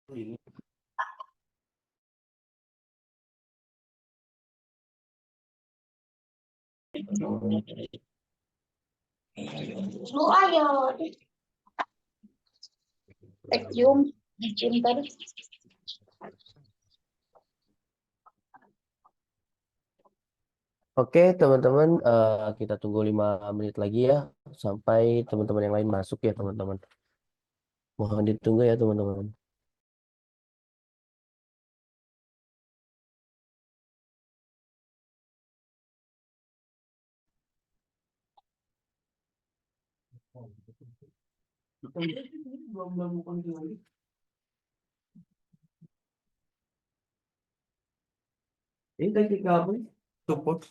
Ini. Lu ayo cium dicium tadi. Oke, teman-teman, kita tunggu 5 menit lagi ya sampai teman-teman yang lain masuk ya, teman-teman. Mohon ditunggu ya, teman-teman. Ini tadi kamu support.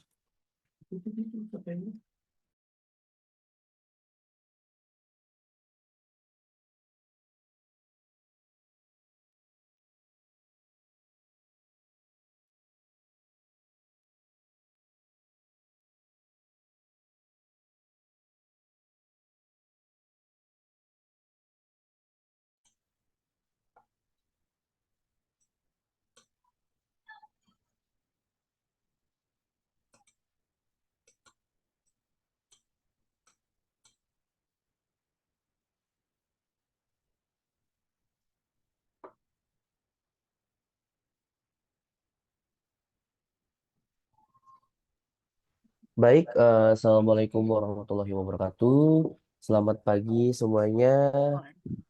Baik, Assalamualaikum warahmatullahi wabarakatuh. Selamat pagi semuanya.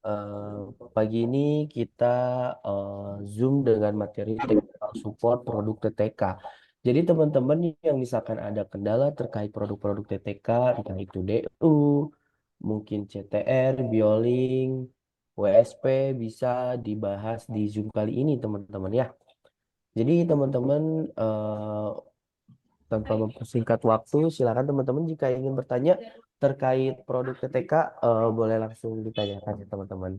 Eh, Pagi ini kita Zoom dengan materi technical support produk TTK. Jadi teman-teman yang misalkan ada kendala terkait produk-produk TTK, entah itu DU, mungkin CTR, Bioling, WSP, bisa dibahas di Zoom kali ini teman-teman ya. Jadi teman-teman tanpa mempersingkat waktu, silakan teman-teman jika ingin bertanya terkait produk TTK, boleh langsung ditanyakan ya teman-teman.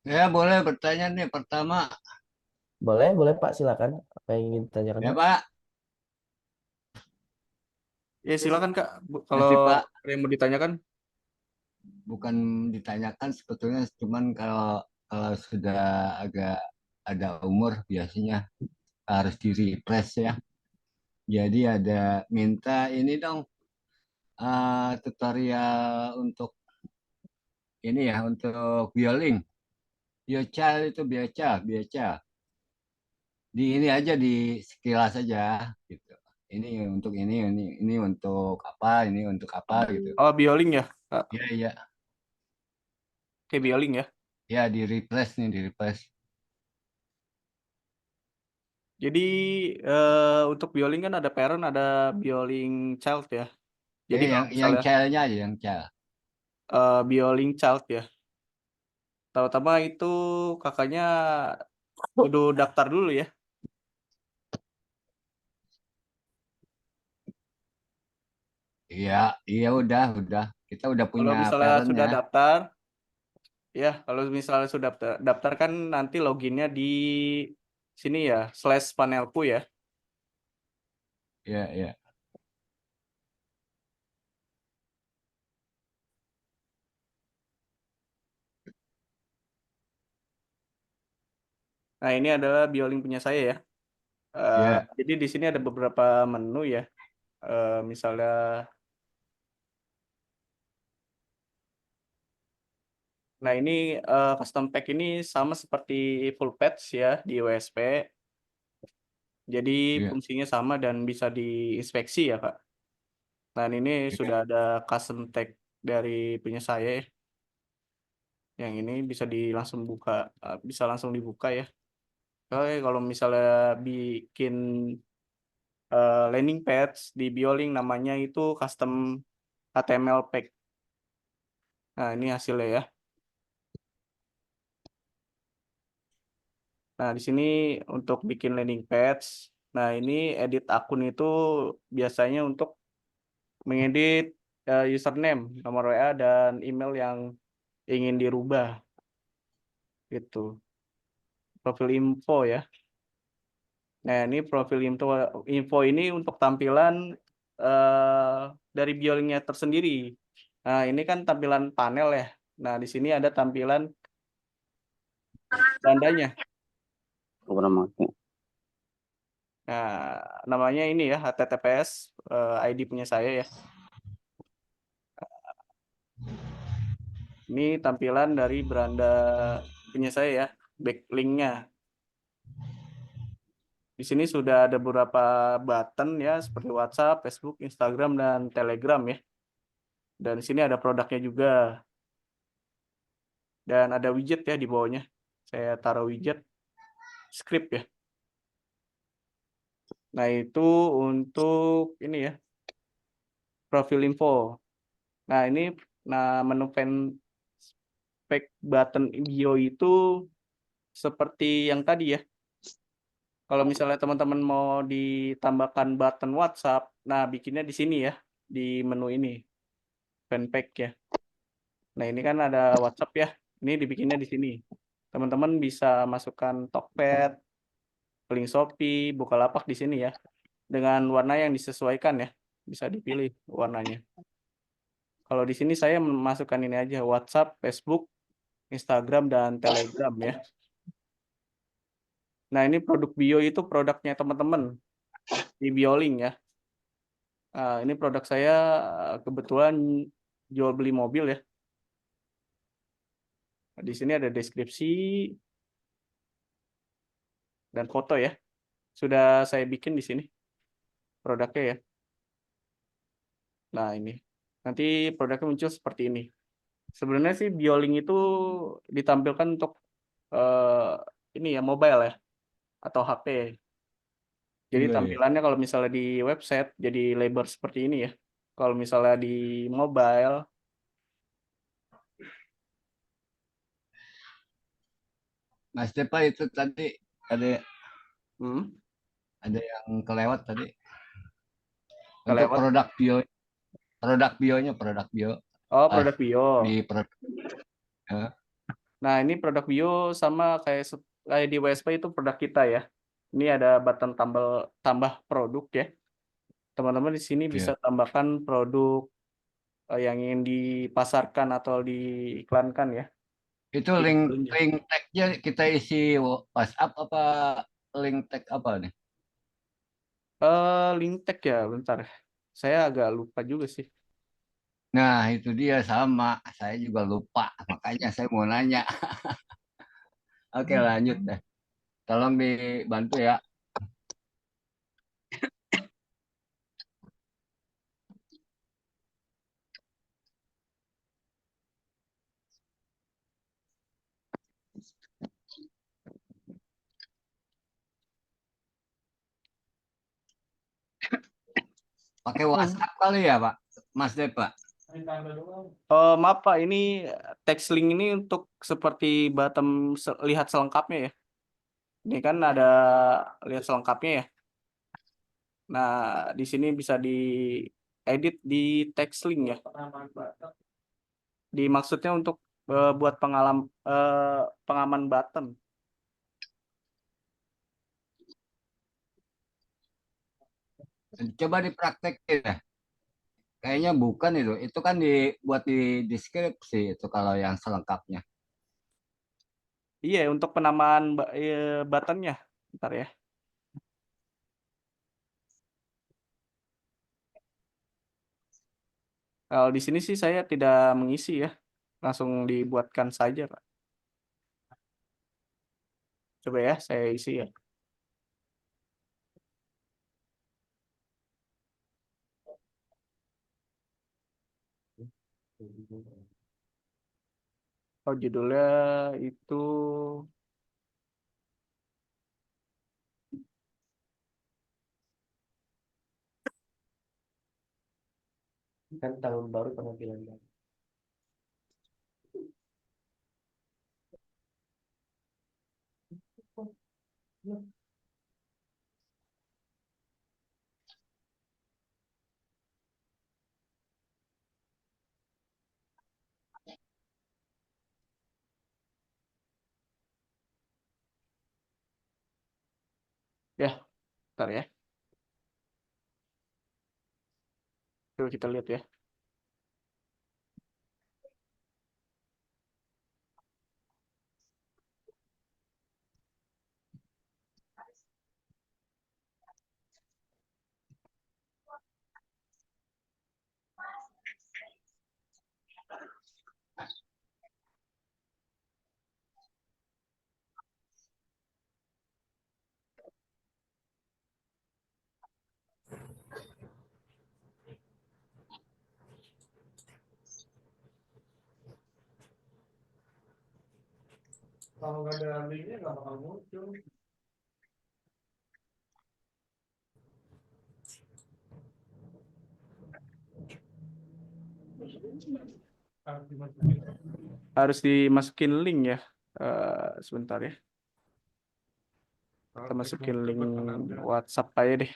Ya, boleh bertanya nih pertama. Boleh, boleh Pak, silakan. Apa yang ingin ditanyakan Ya, Pak? Pak. Ya silakan Kak, kalau Masih, Pak. ada yang mau ditanyakan. Bukan ditanyakan sebetulnya, cuman kalau sudah agak ada umur biasanya harus di-refresh ya. Jadi ada minta ini dong, tutorial untuk ini ya, untuk bioling. Biocal itu bioca, bioca. Di ini aja di sekilas aja gitu. Ini untuk apa gitu. Oh, bioling ya Kak, Iya, iya. kayak bioling ya. Ya, di refresh nih, di refresh. Jadi untuk bioling kan ada parent, ada bioling child ya. Jadi kalau Yang misalnya child-nya aja, yang child. bioling child ya, terutama itu kakaknya kudu daftar dulu ya. Iya, iya udah. Kita udah Kalau punya misalnya parent-nya. sudah daftar, ya kalau misalnya sudah daftar kan nanti loginnya di sini ya, /panelku ya. Iya, iya. Nah ini adalah bioling punya saya ya. Iya, Jadi di sini ada beberapa menu ya. Misalnya, nah ini custom pack ini sama seperti full patch ya di WSP. Jadi iya, fungsinya sama dan bisa diinspeksi ya Kak. Nah ini iya. sudah ada custom tag dari punya saya ya. Yang ini bisa langsung buka, bisa langsung dibuka ya. Oke, kalau misalnya bikin landing page di Bioling namanya itu custom HTML pack. Nah ini hasilnya ya. Nah, di sini untuk bikin landing page. Nah, ini edit akun itu biasanya untuk mengedit username, nomor WA, dan email yang ingin dirubah. Gitu. Profil info ya. Nah, ini profil info ini untuk tampilan dari biolingnya tersendiri. Nah, ini kan tampilan panel ya. Nah, di sini ada tampilan tandanya. Nah, namanya ini ya, HTTPS, ID punya saya ya. Ini tampilan dari beranda punya saya ya, backlink-nya. Di sini sudah ada beberapa button ya, seperti WhatsApp, Facebook, Instagram, dan Telegram ya. Dan di sini ada produknya juga. Dan ada widget ya di bawahnya. Saya taruh widget script ya. Nah, itu untuk ini ya, profil info. Nah, ini menu fanpage button bio itu seperti yang tadi ya. Kalau misalnya teman-teman mau ditambahkan button WhatsApp, nah bikinnya di sini ya, di menu ini, fanpage ya. Nah, ini kan ada WhatsApp ya, ini dibikinnya di sini. Teman-teman bisa masukkan Tokped, link Shopee, Bukalapak di sini ya, dengan warna yang disesuaikan ya, bisa dipilih warnanya. Kalau di sini saya memasukkan ini aja, WhatsApp, Facebook, Instagram, dan Telegram ya. Nah, ini produk bio itu produknya teman-teman di Biolink ya. Ini produk saya kebetulan jual beli mobil ya. Di sini ada deskripsi dan foto ya. Sudah saya bikin di sini produknya ya. Nah, ini. Nanti produknya muncul seperti ini. Sebenarnya sih Biolink itu ditampilkan untuk ini ya, mobile ya, atau HP. Jadi Iya, iya. tampilannya kalau misalnya di website jadi lebar seperti ini ya. Kalau misalnya di mobile, Mas Depa itu tadi ada hmm, ada yang kelewat tadi untuk kelewat. produk bionya produk bio Oh, ah, produk bio. di produk Nah, ini produk bio sama kayak di WSP itu produk kita ya. Ini ada button tambah produk ya. Teman-teman di sini bisa ya. tambahkan produk yang ingin dipasarkan atau diiklankan ya. Itu Di link bawahnya. link tagnya kita isi WhatsApp apa link tag apa nih? Link tag ya, bentar. Saya agak lupa juga sih. Nah, itu dia sama. Saya juga lupa. Makanya saya mau nanya. Oke, lanjut deh. Tolong dibantu ya. Pakai WhatsApp kali ya, Pak? Mas Depa. Maaf Pak, ini text link ini untuk seperti bottom lihat selengkapnya ya. Ini kan ada lihat selengkapnya ya. Nah, di sini bisa diedit di text link ya. Dimaksudnya untuk buat pengaman button. Coba dipraktekin ya. Kayaknya bukan itu. Itu kan dibuat di deskripsi itu kalau yang selengkapnya. Iya, untuk penamaan buttonnya. Bentar ya. Kalau di sini sih saya tidak mengisi ya. Langsung dibuatkan saja, Pak. Coba ya, saya isi ya. Oh, judulnya itu Kan tahun baru penampilannya. ya, bentar ya. Coba kita lihat ya. Kalau nggak ada linknya nggak bakal muncul. Harus dimasukin link ya. Sebentar ya. Kita masukin link WhatsApp aja deh.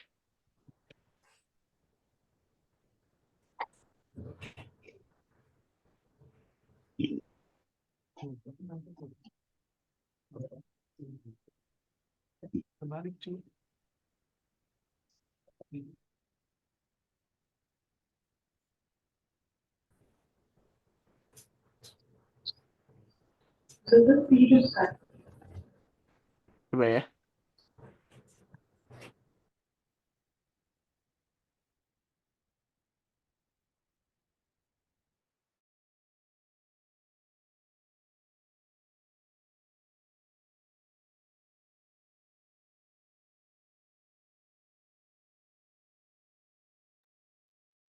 Kebalik cuy. Coba ya.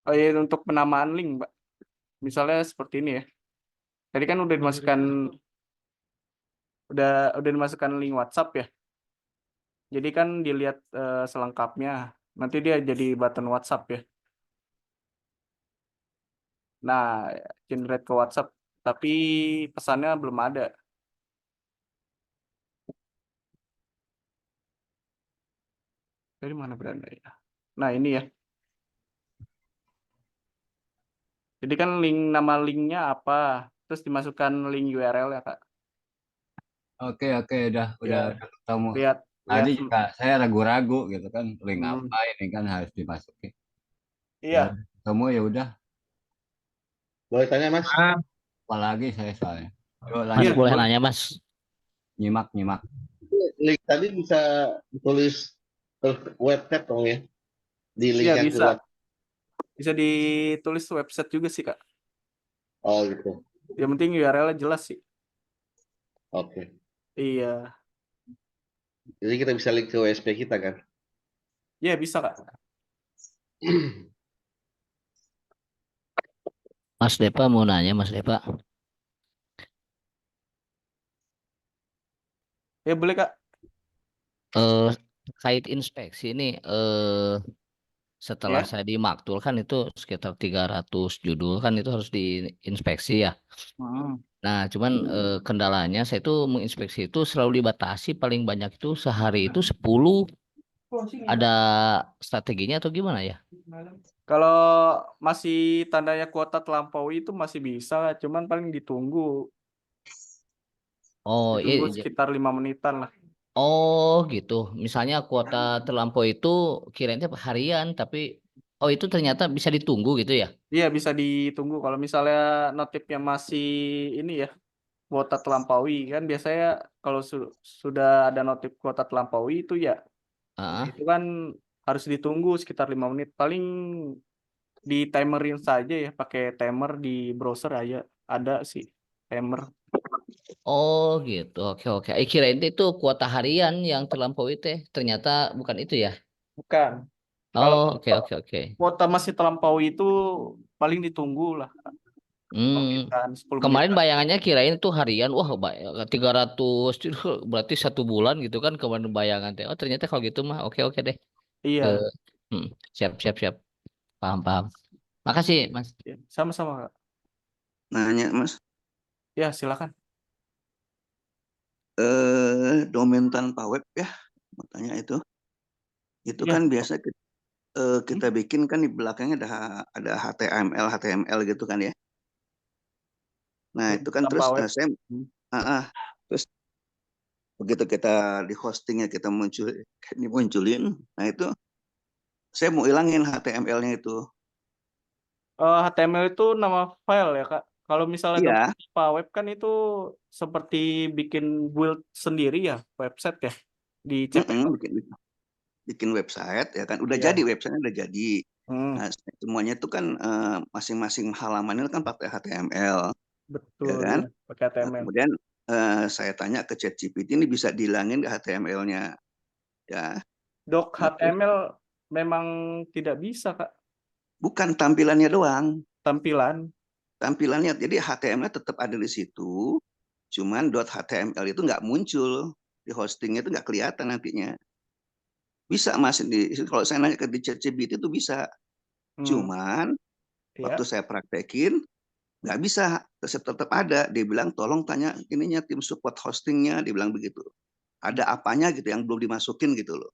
Oh iya, untuk penamaan link, Mbak. Misalnya seperti ini ya. Tadi kan udah dimasukkan link WhatsApp ya. Jadi kan dilihat selengkapnya. Nanti dia jadi button WhatsApp ya. Nah, generate ke WhatsApp, tapi pesannya belum ada. Dari mana beranda ya? Nah, ini ya. Jadi kan nama linknya apa, terus dimasukkan link URL ya, Kak. Oke, udah Ya, ketemu. lihat Tadi juga saya ragu-ragu gitu kan, link apa ini kan harus dimasukin. Iya. Ya, ketemu ya udah. Boleh tanya Mas? Apalagi saya soalnya. Yuk Mas lanjut. boleh nanya Mas. Nyimak. Link tadi bisa ditulis ke website dong ya? Di link Iya, yang bisa. keluar. Bisa ditulis website juga sih, Kak. Oh gitu. Yang penting URL-nya jelas sih. Oke. Iya. Jadi kita bisa link ke WSP kita kan? Iya, bisa, Kak. Mas Depa mau nanya Mas Depa. Ya, boleh, Kak. Kait inspeksi ini setelah Ya. saya di Maktul kan itu sekitar 300 judul kan itu harus diinspeksi ya. Nah, cuman kendalanya saya itu menginspeksi itu selalu dibatasi paling banyak itu sehari itu 10. Ada strateginya atau gimana ya? Kalau masih tandanya kuota terlampaui itu masih bisa, cuman paling ditunggu. Oh, Ditunggu iya. sekitar 5 menitan lah. Oh, gitu. Misalnya kuota terlampau itu kirain harian tapi oh itu ternyata bisa ditunggu gitu ya? Iya, bisa ditunggu. Kalau misalnya notifnya masih ini ya, kuota terlampaui kan biasanya kalau sudah ada notif kuota terlampaui itu ya, Ah. itu kan harus ditunggu sekitar 5 menit. Paling di timerin saja ya, pakai timer di browser aja ada sih timer. Oh gitu, oke oke. Kirain itu kuota harian yang terlampaui teh, ternyata bukan itu ya? Bukan. Kalau Oh oke oke oke. kuota masih terlampaui itu paling ditunggu lah. Hmm, 10 kemarin menitan. bayangannya kirain itu harian, wah 300 itu berarti 1 bulan gitu kan kemarin bayangan teh. Oh ternyata kalau gitu mah oke oke deh. Ke, Iya, siap siap siap, paham paham. Makasih Mas. ya, sama-sama, Kak. Nanya Mas, Ya, silakan. domain tanpa web ya, mau tanya itu Ya. kan biasa kita bikin kan di belakangnya ada HTML gitu kan ya. Nah itu kan terus Tanpa web. saya terus begitu kita di hostingnya kita munculin, nah itu saya mau hilangin HTML-nya itu. HTML itu nama file ya, Kak. Kalau misalnya Iya. domain tanpa web kan itu seperti bikin build sendiri ya, website ya di CPO. Bikin website ya kan, udah Iya. jadi websitenya udah jadi. Nah, semuanya itu kan masing-masing halamannya kan pakai HTML. Betul Ya kan? ya, pakai HTML. Nah, kemudian saya tanya ke ChatGPT ini bisa dihilangin ke HTML-nya. Ya. Doc HTML memang tidak bisa, Kak. Bukan tampilannya doang. Tampilannya. Jadi HTML tetap ada di situ. Cuman .html itu nggak muncul di hostingnya, itu nggak kelihatan nantinya. Bisa Mas, kalau saya nanya ke di ChatGPT itu bisa. Cuman Ya. waktu saya praktekin nggak bisa, tetap ada. Dia bilang tolong tanya ininya tim support hostingnya, dia bilang begitu. Ada apanya gitu yang belum dimasukin gitu loh.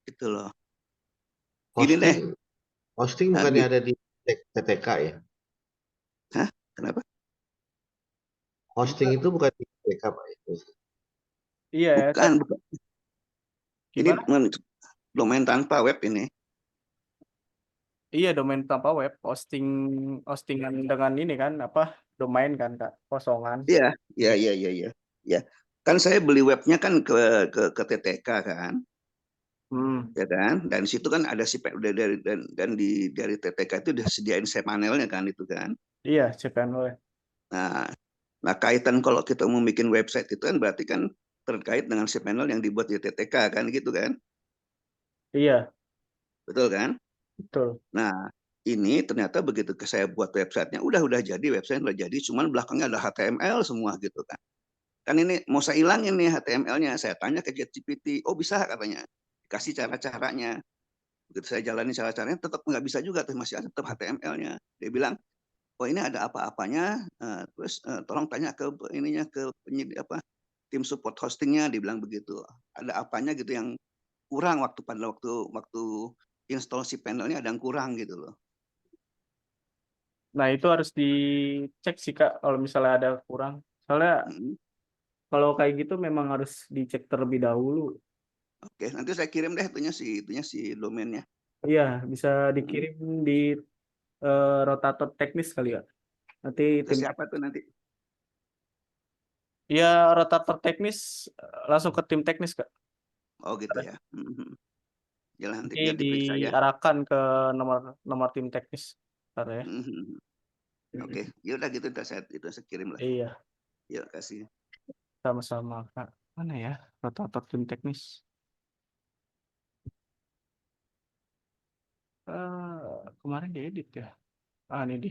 Gitu loh. Gini deh. Hosting Nah, bukannya ada di TTK ya? hah? Kenapa? Hosting itu bukan di TTK, Pak. Iya ya. Bukan, bukan. Ini Gimana? domain tanpa web ini. Iya, domain tanpa web, hostingan dengan ini kan apa? Domain kan, Kak, kosongan. Iya, iya, iya, iya, iya. Ya. Kan saya beli webnya kan ke TTK kan, ya kan. Dan di situ kan ada si dan dari TTK itu disediain cPanel-nya kan itu kan. Iya, cPanel. Nah, nah kaitan kalau kita mau bikin website itu kan berarti kan terkait dengan cPanel yang dibuat di TTK kan gitu kan. Iya, Betul kan? betul. Nah, ini ternyata begitu saya buat websitenya, udah jadi, website udah jadi, cuman belakangnya ada HTML semua gitu kan. Kan ini mau saya hilangin nih HTML-nya, saya tanya ke ChatGPT, oh bisa katanya, kasih cara-caranya. Begitu saya jalani cara-caranya, tetap nggak bisa juga, masih ada tetap HTML-nya. Dia bilang, oh ini ada apa-apanya, terus tolong tanya ke ininya ke tim support hostingnya, dibilang begitu. Ada apanya gitu yang kurang waktu install si panelnya ada yang kurang gitu loh. Nah, itu harus dicek sih, Kak, kalau misalnya ada kurang. Soalnya kalau kayak gitu memang harus dicek terlebih dahulu. Oke, nanti saya kirim deh itunya si domainnya. Iya, bisa dikirim di rotator teknis kali ya. Nanti Ke tim siapa tuh nanti? ya rotator teknis langsung ke tim teknis, Kak. Oh gitu ya. Jalan nanti Nanti biar diperiksa ya. diarahkan ke nomor nomor tim teknis. Ntar ya. Oke, ya udah gitu saya kirim lah. Iya, Ya kasih. sama-sama, Kak. Mana ya rotator tim teknis? Kemarin diedit ya. Ini di.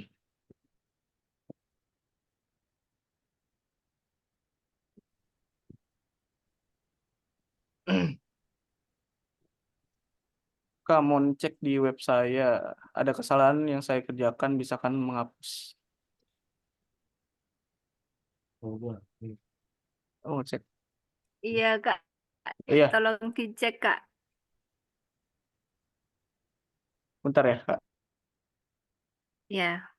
Kamu cek di web saya, ada kesalahan yang saya kerjakan, bisa kan menghapus. Oh, cek. Iya, Kak. Iya, Tolong dicek, Kak. bentar ya, Kak. Ya.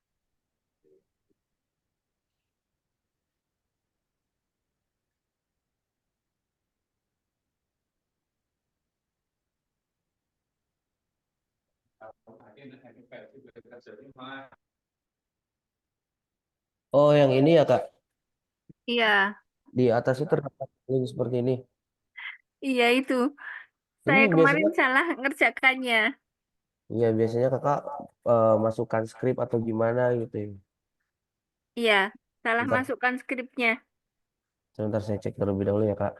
Oh, yang ini ya, Kak. Iya, Di atas itu terdapat link seperti ini. iya itu. Ini Saya kemarin biasanya, salah ngerjakannya. iya biasanya Kakak masukkan skrip atau gimana gitu ya. Iya, salah Bentar, masukkan skripnya. sebentar saya cek terlebih dahulu ya, Kak.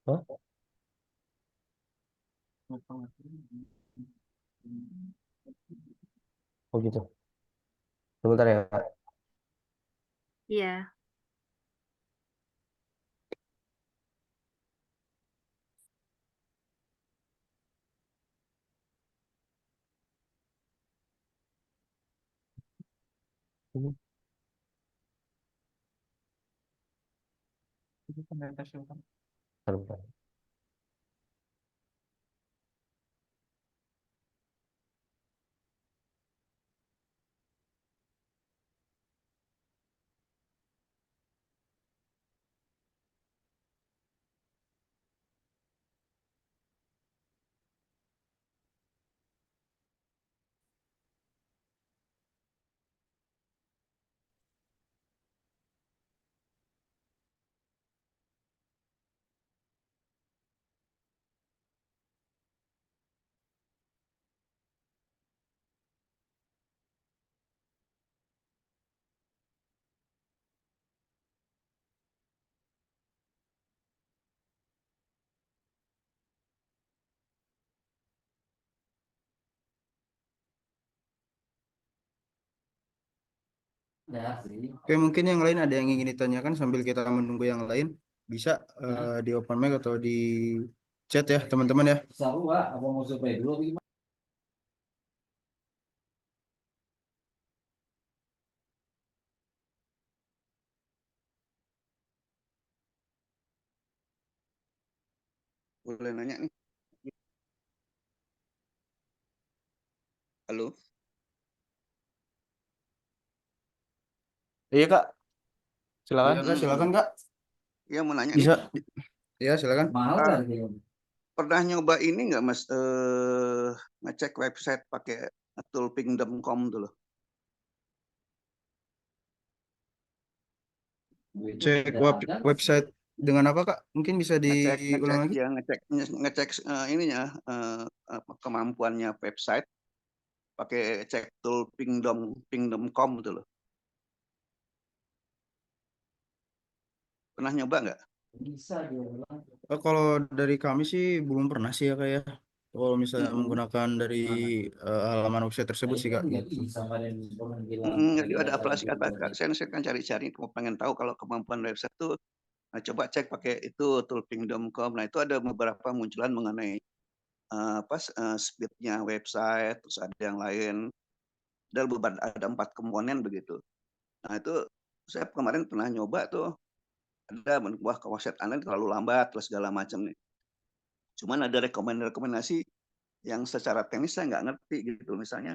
Hah? Oh gitu. Sebentar ya, Kak. Iya. Ini. Bentar. Oke, mungkin yang lain ada yang ingin ditanyakan sambil kita menunggu yang lain. Bisa di open mic atau di chat ya, teman-teman ya. Boleh nanya nih. Halo. Iya Kak, silakan. Iya, Kak, silakan, Kak. Iya mau nanya nih. Bisa. Ya, silakan. Pernah nyoba ini nggak Mas ngecek website pakai tool pingdom.com tuh loh. Cek website dengan apa, Kak? Mungkin bisa diulang lagi? Ya ngecek ininya kemampuannya website pakai cek tool pingdom.com gitu loh. Pernah nyoba nggak? Kalau dari kami sih belum pernah sih ya, Kak ya. Kalau misalnya menggunakan dari halaman website tersebut sih, Kak. Jadi ada aplikasi kata saya kan cari-cari, pengen tahu kalau kemampuan website tuh. Nah, coba cek pakai itu tool pingdom.com. Nah, itu ada beberapa munculan mengenai speednya website, terus ada yang lain. Ada 4 komponen begitu. Nah, itu saya kemarin pernah nyoba tuh, ada wah website Anda terlalu lambat, terus segala macam nih. Cuman ada rekomendasi yang secara teknis saya nggak ngerti gitu. Misalnya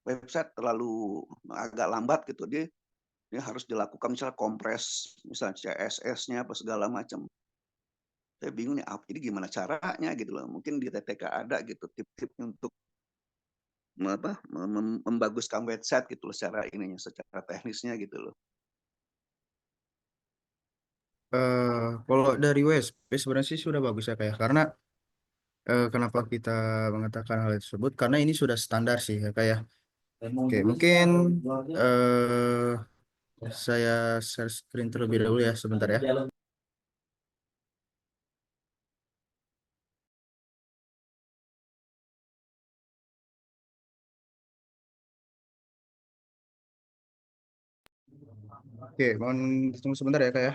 website terlalu agak lambat gitu, dia harus dilakukan misalnya kompres, misalnya CSS-nya apa segala macam. Saya bingung nih, ini gimana caranya gitu loh. Mungkin di TTK ada gitu tip-tip untuk membaguskan website gitu loh, secara ininya, secara teknisnya gitu loh. Kalau dari WSP sebenarnya sih sudah bagus ya, kayak karena kenapa kita mengatakan hal tersebut, karena ini sudah standar sih ya, kayak oke, mungkin saya share screen terlebih dahulu ya, sebentar ya. Oke, mohon tunggu sebentar ya, Kak ya.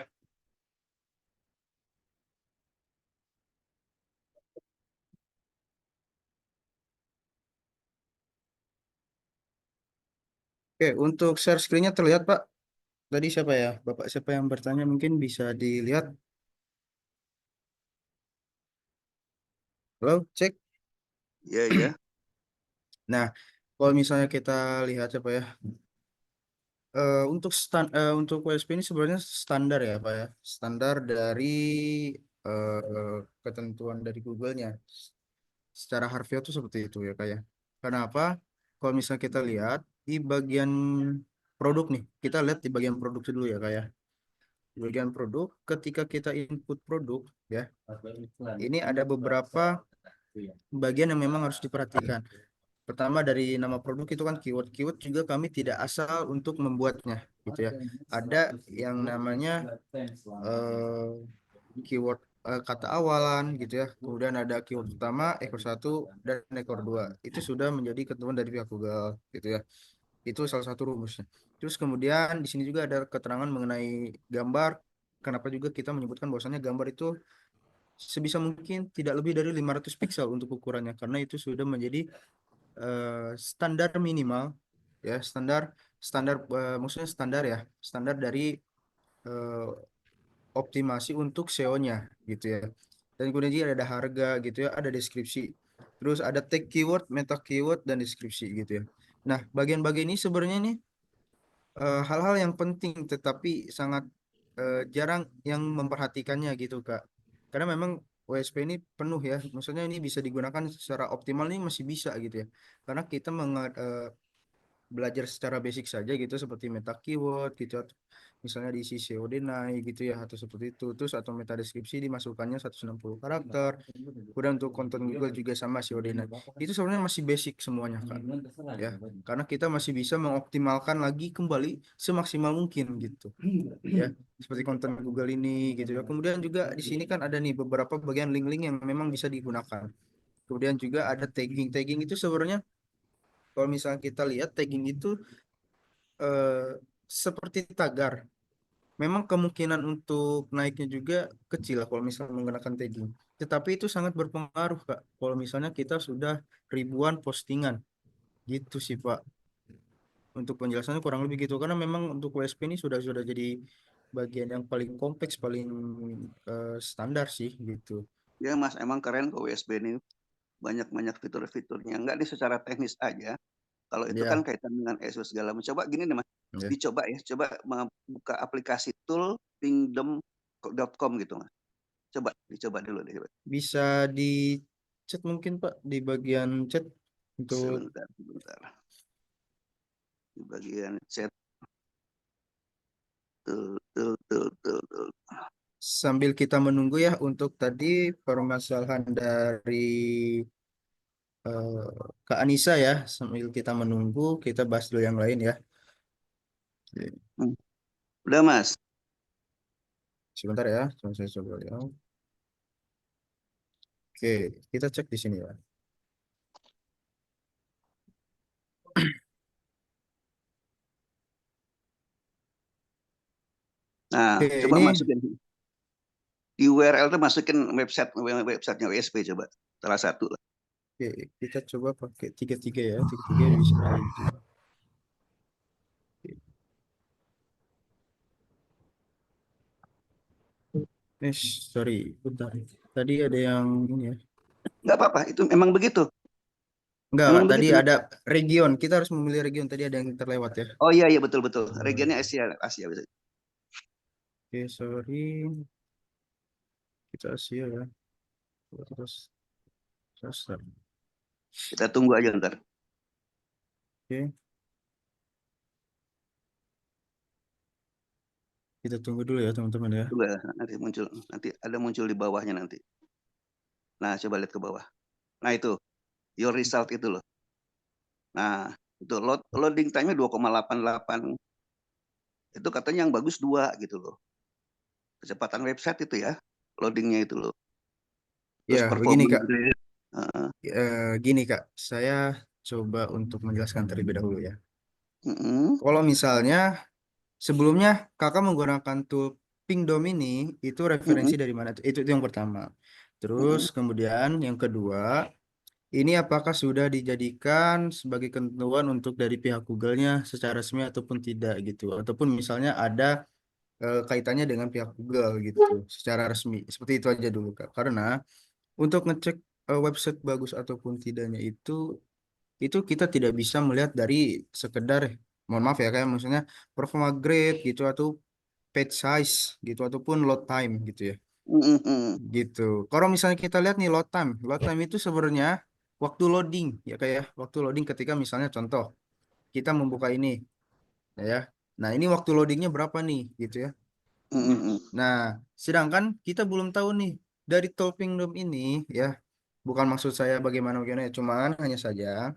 Oke, untuk share screen-nya terlihat, Pak. Tadi siapa ya? Bapak siapa yang bertanya, mungkin bisa dilihat. Halo, cek. Iya, iya. Nah, kalau misalnya kita lihat siapa ya? Untuk WSP ini sebenarnya standar ya, Pak ya. Standar dari ketentuan dari Google-nya. Secara harfiah itu seperti itu ya, Kak ya. Kenapa? Kalau misalnya kita lihat di bagian produk nih, kita lihat di bagian produk dulu ya, Kak ya. Di bagian produk, ketika kita input produk ya, ini ada beberapa bagian yang memang harus diperhatikan. Pertama, dari nama produk itu kan keyword. Keyword juga kami tidak asal untuk membuatnya gitu ya. Ada yang namanya keyword kata awalan gitu ya. Kemudian ada keyword utama, ekor 1 dan ekor 2. Itu sudah menjadi ketentuan dari pihak Google gitu ya. Itu salah satu rumusnya. Terus kemudian di sini juga ada keterangan mengenai gambar. Kenapa juga kita menyebutkan bahwasannya gambar itu sebisa mungkin tidak lebih dari 500 piksel untuk ukurannya, karena itu sudah menjadi standar minimal ya, standar standar maksudnya standar dari optimasi untuk SEO-nya gitu ya. Dan kemudian juga ada harga gitu ya, ada deskripsi. Terus ada tag keyword, meta keyword, dan deskripsi gitu ya. Nah, bagian-bagian ini sebenarnya nih hal-hal yang penting tetapi sangat jarang yang memperhatikannya gitu, Kak. Karena memang WSP ini penuh ya, maksudnya ini bisa digunakan secara optimal ini masih bisa gitu ya. Karena kita belajar secara basic saja gitu, seperti meta keyword gitu, misalnya diisi COD naik gitu ya, atau seperti itu. Terus atau meta deskripsi dimasukkannya 160 karakter. Kemudian untuk konten Google juga sama COD naik. Itu sebenarnya masih basic semuanya, Kak ya, karena kita masih bisa mengoptimalkan lagi kembali semaksimal mungkin gitu ya, seperti konten Google ini gitu ya. Kemudian juga di sini kan ada nih beberapa bagian link-link yang memang bisa digunakan. Kemudian juga ada tagging. Tagging itu sebenarnya kalau misalnya kita lihat, tagging itu seperti tagar. Memang kemungkinan untuk naiknya juga kecil lah kalau misalnya menggunakan tagging. Tetapi itu sangat berpengaruh, Kak. Kalau misalnya kita sudah ribuan postingan. Gitu sih, Pak. Untuk penjelasannya kurang lebih gitu. Karena memang untuk WSP ini sudah jadi bagian yang paling kompleks, paling standar sih gitu. Ya Mas, emang keren kok WSB ini. Banyak fitur-fiturnya. Enggak nih secara teknis aja. Kalau itu kan Ya, kaitan dengan SEO segala macam. Coba gini nih Mas, ya. dicoba ya. Coba buka aplikasi tool pingdom.com gitu Mas. Dicoba dulu deh. Bisa di chat mungkin, Pak, di bagian chat untuk Sebentar. Di bagian chat. Tuh. sambil kita menunggu ya untuk tadi permasalahan dari eh, Kak Anissa ya. Sambil kita menunggu, kita bahas dulu yang lain ya. Hmm. Udah Mas. Sebentar ya, saya coba ya. Oke, kita cek di sini ya. Nah, Oke, coba ini masukin di URL tuh masukin websitenya WSP coba. Salah satu lah. oke, kita coba pakai tiga ya, tiga bisa ID. Sorry, bentar. Tadi ada yang ini ya. Nggak apa-apa, itu memang begitu. Enggak, Memang tadi begitu. ada region. Kita harus memilih region. Tadi ada yang terlewat ya. Oh iya betul. Regionnya Asia bisa. Oke, sorry. Kita Asia ya. Terus. Kita tunggu aja ntar. Oke. Kita tunggu dulu ya teman-teman ya. Tunggu ya, nanti ada muncul di bawahnya nanti. Nah, coba lihat ke bawah. Nah, itu your result itu loh. Nah, itu loading time-nya 2,88. Itu katanya yang bagus 2 gitu loh. Kecepatan website itu ya, loadingnya itu loh. Terus Ya, begini performance Kak. rate. Gini Kak, saya coba untuk menjelaskan terlebih dahulu ya. Mm-mm, Kalau misalnya sebelumnya Kakak menggunakan tool Pingdom ini, itu referensi mm-mm, dari mana? Itu yang pertama. Terus mm-mm, kemudian yang kedua, ini apakah sudah dijadikan sebagai ketentuan untuk dari pihak Google-nya secara resmi ataupun tidak gitu. Ataupun misalnya ada kaitannya dengan pihak Google gitu secara resmi. Seperti itu aja dulu Kak. Karena untuk ngecek website bagus ataupun tidaknya itu kita tidak bisa melihat dari sekedar, mohon maaf ya kayak maksudnya performa grade gitu atau page size gitu ataupun load time gitu ya mm-mm, gitu. Kalau misalnya kita lihat nih load time itu sebenarnya waktu loading ya kayak waktu loading ketika misalnya contoh kita membuka ini ya. Nah ini waktu loadingnya berapa nih gitu ya. mm-mm. Nah sedangkan kita belum tahu nih dari Tolkien ini ya, bukan maksud saya bagaimana ya, cuman hanya saja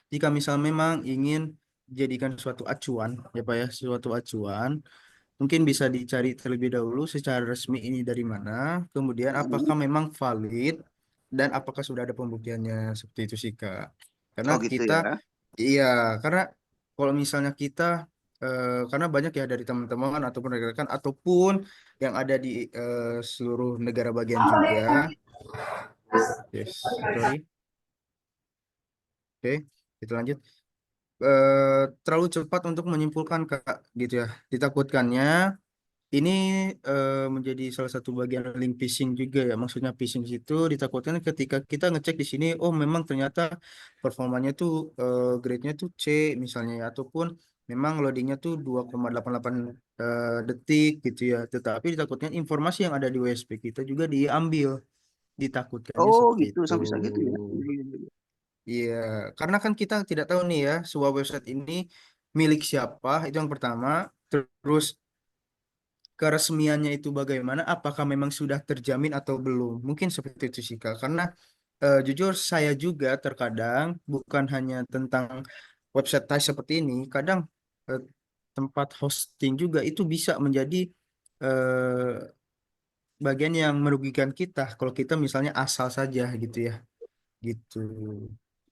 jika misal memang ingin jadikan suatu acuan, ya Pak ya, suatu acuan, mungkin bisa dicari terlebih dahulu secara resmi ini dari mana, kemudian apakah memang valid, dan apakah sudah ada pembuktiannya, seperti itu sih Kak. Karena Oh gitu kita, ya. iya, karena kalau misalnya kita, karena banyak ya dari teman-teman ataupun rekan-rekan, ataupun yang ada di seluruh negara bagian juga, yes, sorry, oke, kita lanjut. Terlalu cepat untuk menyimpulkan Kak gitu ya. Ditakutkannya ini menjadi salah satu bagian link phishing juga ya. Maksudnya phishing itu ditakutkan ketika kita ngecek di sini, oh memang ternyata performanya tuh grade-nya tuh C misalnya ya, ataupun memang loadingnya tuh 2,88 detik gitu ya. Tetapi ditakutkan informasi yang ada di WSP kita juga diambil. Ditakutkannya Oh seperti gitu, itu. sampai bisa gitu ya. Iya, iya, iya. Iya, karena kan kita tidak tahu nih ya, sebuah website ini milik siapa, itu yang pertama. Terus keresmiannya itu bagaimana, apakah memang sudah terjamin atau belum. Mungkin seperti itu sih, Kak. Karena jujur saya juga terkadang bukan hanya tentang website type seperti ini, kadang eh, tempat hosting juga itu bisa menjadi bagian yang merugikan kita kalau kita misalnya asal saja gitu ya. Gitu.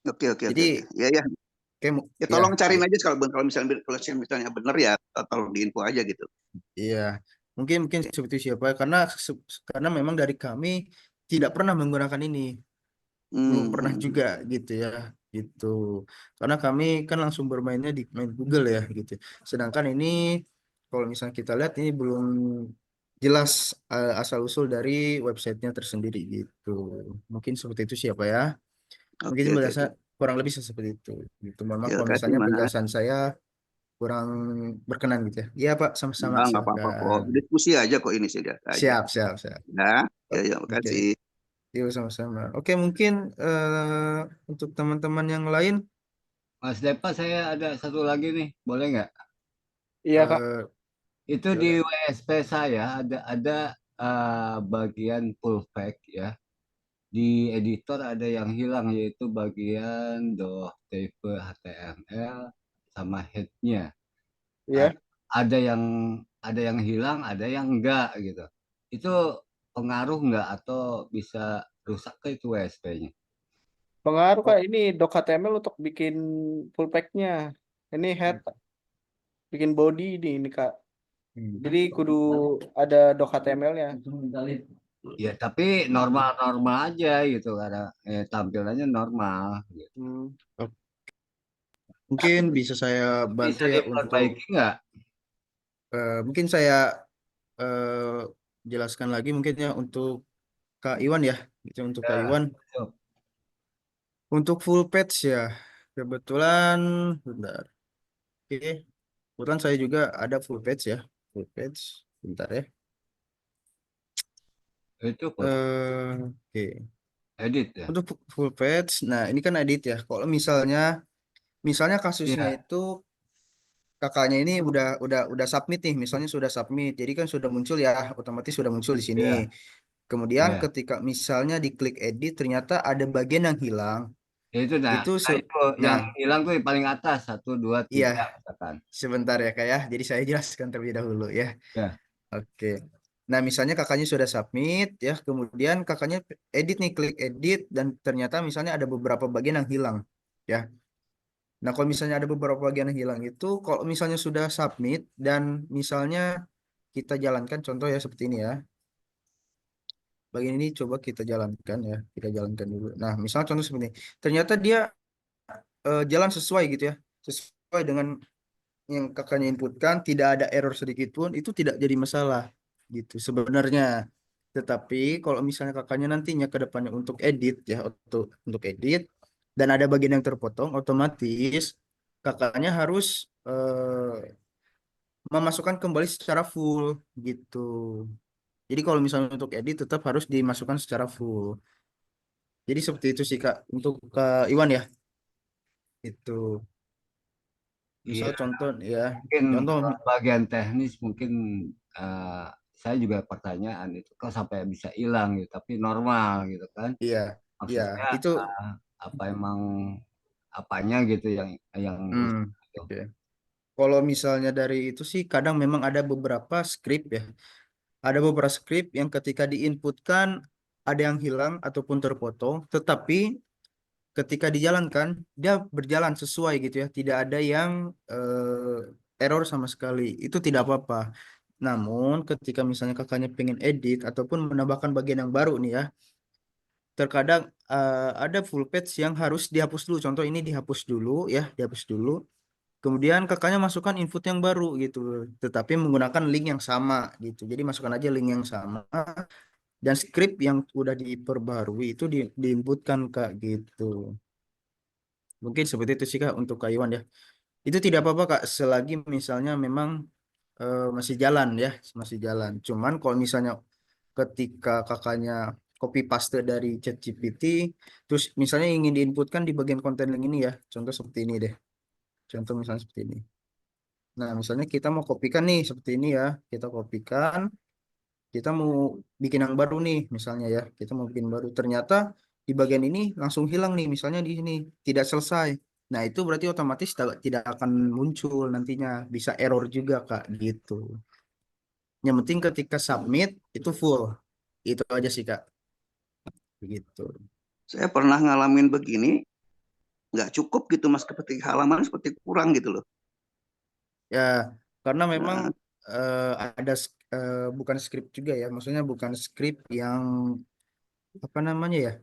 Oke. Jadi Ya. Oke, Ya ya, tolong cariin aja kalau misalnya benar ya tolong diinfo aja gitu. iya. Mungkin seperti siapa? Karena memang dari kami tidak pernah menggunakan ini, belum pernah juga gitu ya, gitu. Karena kami kan langsung bermainnya di main Google ya, gitu. Sedangkan ini kalau misalnya kita lihat ini belum jelas asal usul dari websitenya tersendiri gitu. Mungkin seperti itu siapa ya? Mungkin Oke, oke, biasa oke. kurang lebih seperti itu. Gitu. Mohon maaf Ya, kalau kasih misalnya Mas. penjelasan saya kurang berkenan gitu ya. Iya Pak, sama-sama Nggak apa-apa kok. silakan. Diskusi aja kok ini sih aja. Siap, siap, siap. Ya, ya, ya, Oke, makasih. yuk sama-sama. Oke, mungkin untuk teman-teman yang lain, Mas Depa, saya ada satu lagi nih, boleh nggak? Iya Kak. eh Itu di silakan. WSP saya ada bagian full fact ya. Di editor ada yang hilang yaitu bagian .tv HTML sama headnya. Iya. Ada yang hilang, ada yang enggak gitu. Itu pengaruh enggak atau bisa rusak ke itu WSP-nya? Pengaruh Oh, Kak, ini doc HTML untuk bikin full pack-nya. Ini head, bikin body ini Kak. Jadi kudu ada doc HTML-nya. Ya, tapi normal-normal aja gitu karena tampilannya normal gitu. oh, mungkin bisa saya bantu Bisa ya untuk diperbaiki nggak? mungkin saya eh, jelaskan lagi mungkin ya untuk Kak Iwan ya, gitu untuk Kak Ya, Iwan. so, Untuk full page ya, kebetulan, bentar. Oke, kebetulan saya juga ada full page ya, full page. Bentar ya. itu Oke. edit ya. Untuk full page, nah ini kan edit ya. Kalau misalnya kasusnya Iya, itu kakaknya ini udah submit nih, misalnya sudah submit, jadi kan sudah muncul ya, otomatis sudah muncul di sini. iya, Kemudian iya. ketika misalnya diklik edit, ternyata ada bagian yang hilang. Ya, itu Itu itu nah yang hilang tuh yang paling atas 1, 2, 3 iya misalkan. sebentar ya kak ya. Jadi saya jelaskan terlebih dahulu ya. Ya, Oke. Nah misalnya kakaknya sudah submit ya, kemudian kakaknya edit nih, klik edit dan ternyata misalnya ada beberapa bagian yang hilang ya. Nah, kalau misalnya ada beberapa bagian yang hilang itu, kalau misalnya sudah submit dan misalnya kita jalankan contoh ya seperti ini ya. Bagian ini coba kita jalankan ya, kita jalankan dulu. Nah, misalnya contoh seperti ini. Ternyata dia jalan sesuai gitu ya. Sesuai dengan yang kakaknya inputkan, tidak ada error sedikit pun, itu tidak jadi masalah gitu sebenarnya. Tetapi kalau misalnya kakaknya nantinya ke depannya untuk edit ya, untuk edit dan ada bagian yang terpotong, otomatis kakaknya harus memasukkan kembali secara full gitu. Jadi kalau misalnya untuk edit tetap harus dimasukkan secara full. Jadi seperti itu sih Kak untuk Kak Iwan ya. Itu iya. misal contoh ya, Mungkin contoh kalau bagian teknis mungkin eh, saya juga pertanyaan itu kok sampai bisa hilang gitu, tapi normal gitu kan? iya, iya Maksudnya itu apa emang apanya gitu yang hmm, rusak gitu. oke. Kalau misalnya dari itu sih kadang memang ada beberapa script ya. Ada beberapa script yang ketika diinputkan ada yang hilang ataupun terpotong, tetapi ketika dijalankan dia berjalan sesuai gitu ya, tidak ada yang error sama sekali. Itu tidak apa-apa. Namun ketika misalnya kakaknya pengen edit ataupun menambahkan bagian yang baru nih ya, terkadang ada full page yang harus dihapus dulu. Contoh ini dihapus dulu ya, dihapus dulu. Kemudian kakaknya masukkan input yang baru gitu, tetapi menggunakan link yang sama gitu. Jadi masukkan aja link yang sama dan script yang udah diperbarui itu diinputkan Kak gitu. Mungkin seperti itu sih Kak untuk Kak Iwan ya. Itu tidak apa-apa Kak selagi misalnya memang masih jalan ya, masih jalan. Cuman kalau misalnya ketika kakaknya copy paste dari ChatGPT, terus misalnya ingin diinputkan di bagian konten link ini ya, contoh seperti ini deh. Contoh misalnya seperti ini. Nah, misalnya kita mau kopikan nih seperti ini ya, kita kopikan, kita mau bikin yang baru nih, misalnya ya, kita mau bikin baru. Ternyata di bagian ini langsung hilang nih, misalnya di sini tidak selesai. Nah, itu berarti otomatis tidak akan muncul nantinya, bisa error juga Kak, gitu. Yang penting ketika submit itu full, itu aja sih Kak, begitu. Saya pernah ngalamin begini, nggak cukup gitu Mas, seperti halaman seperti kurang gitu loh. Ya, karena memang Nah, ada bukan skrip juga ya, maksudnya bukan skrip yang apa namanya ya,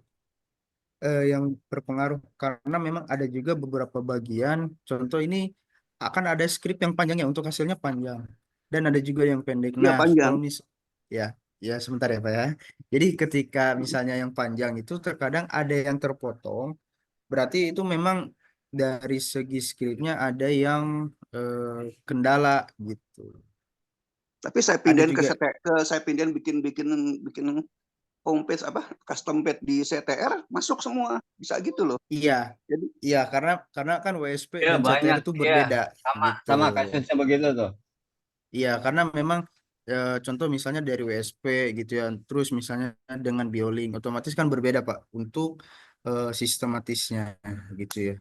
yang berpengaruh karena memang ada juga beberapa bagian. Contoh ini akan ada skrip yang panjangnya untuk hasilnya panjang dan ada juga yang pendek. iya Nah, panjang. kalau ya, ya sebentar ya Pak ya. Jadi ketika misalnya yang panjang itu terkadang ada yang terpotong, berarti itu memang dari segi skripnya ada yang kendala gitu. Tapi saya Ada pindahin juga, saya pindahin bikin bikin bikin homepage apa custom page di CTR masuk semua bisa gitu loh. iya, Jadi iya karena kan WSP Iya dan CTR banyak, itu iya berbeda sama gitu. sama kasusnya begitu tuh. Iya, karena memang contoh misalnya dari WSP gitu ya, terus misalnya dengan Biolink, otomatis kan berbeda Pak untuk sistematisnya gitu ya.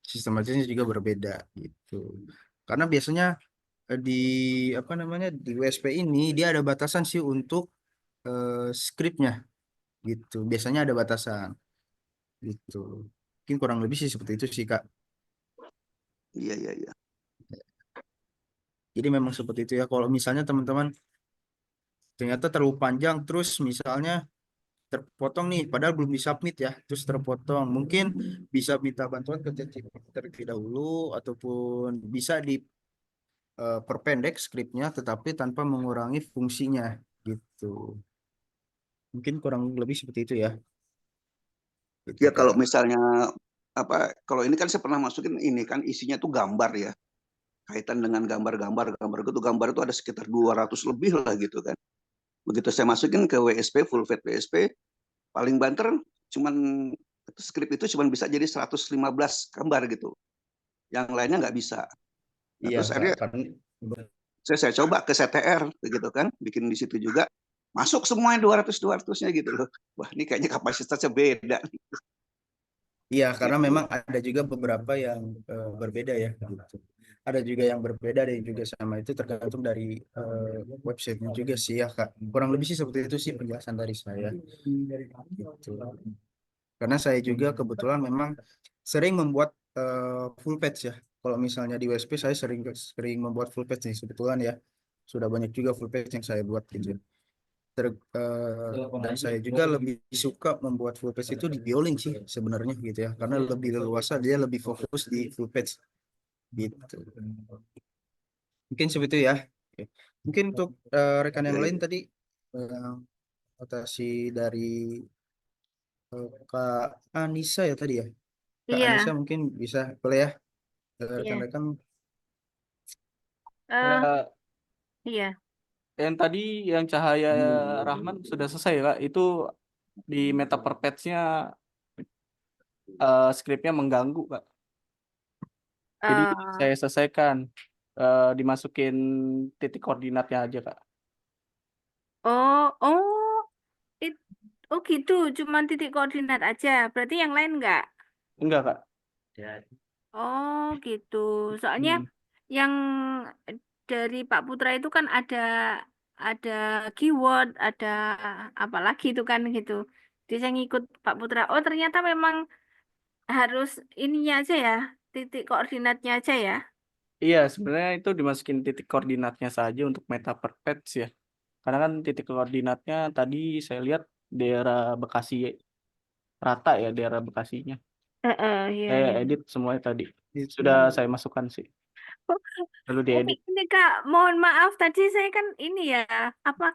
Sistematisnya juga berbeda gitu. Karena biasanya di apa namanya di WSP ini dia ada batasan sih untuk skripnya gitu. Biasanya ada batasan gitu. Mungkin kurang lebih sih seperti itu sih Kak. iya iya iya. Jadi memang seperti itu ya. Kalau misalnya teman-teman ternyata terlalu panjang, terus misalnya terpotong nih, padahal belum disubmit ya, terus terpotong. Mungkin bisa minta bantuan ke ChatGPT terlebih dahulu, ataupun bisa perpendek skripnya, tetapi tanpa mengurangi fungsinya gitu. Mungkin kurang lebih seperti itu ya. Gitu, Ya kalau Kak. misalnya apa kalau ini kan saya pernah masukin ini kan isinya tuh gambar ya. Kaitan dengan gambar itu ada sekitar 200 lebih lah gitu kan. Begitu saya masukin ke WSP full fat WSP paling banter cuman skrip itu cuman bisa jadi 115 gambar gitu. Yang lainnya nggak bisa. Nah, Iya, terus Kak. akhirnya Karena saya coba ke CTR gitu kan, bikin di situ juga masuk semuanya 200-200-nya gitu loh. Wah, ini kayaknya kapasitasnya beda. iya, karena Gitu. memang ada juga beberapa yang berbeda ya gitu. Ada juga yang berbeda dan juga sama itu tergantung dari websitenya juga sih ya, Kak. Kurang lebih sih seperti itu sih penjelasan dari saya. Gitu. Karena saya juga kebetulan memang sering membuat full page ya. Kalau misalnya di WSP saya sering sering membuat full page nih kebetulan ya. Sudah banyak juga full page yang saya buat gitu. Dan saya juga lebih suka membuat full page itu di Biolink sih sebenarnya gitu ya. Karena lebih leluasa, dia lebih fokus di full page gitu. Mungkin seperti itu ya. Oke. Mungkin untuk rekan yang Ya, lain ya. tadi notasi dari Kak Anissa ya tadi ya. Kak Anissa Iya, mungkin bisa boleh ya iya. rekan-rekan. Eh, Ya, iya. yang tadi yang Cahaya Rahman sudah selesai ya, Kak. Itu di meta per page-nya skripnya mengganggu, Kak. Jadi Eh, saya selesaikan dimasukin titik koordinatnya aja, Kak. oh, it- oh gitu. Cuman titik koordinat aja. Berarti yang lain enggak? Enggak, Kak. Oh gitu. Soalnya Hmm. yang dari Pak Putra itu kan ada keyword, ada apa lagi itu kan gitu. Jadi saya ngikut Pak Putra. Oh ternyata memang harus ininya aja ya, titik koordinatnya aja ya. Iya, sebenarnya itu dimasukin titik koordinatnya saja untuk meta per page ya. Karena kan titik koordinatnya tadi saya lihat daerah Bekasi rata ya daerah Bekasinya. Iya, Saya iya. edit semuanya tadi. Itu Sudah saya masukkan sih. Lalu Tapi diedit. ini Kak, mohon maaf tadi saya kan ini ya apa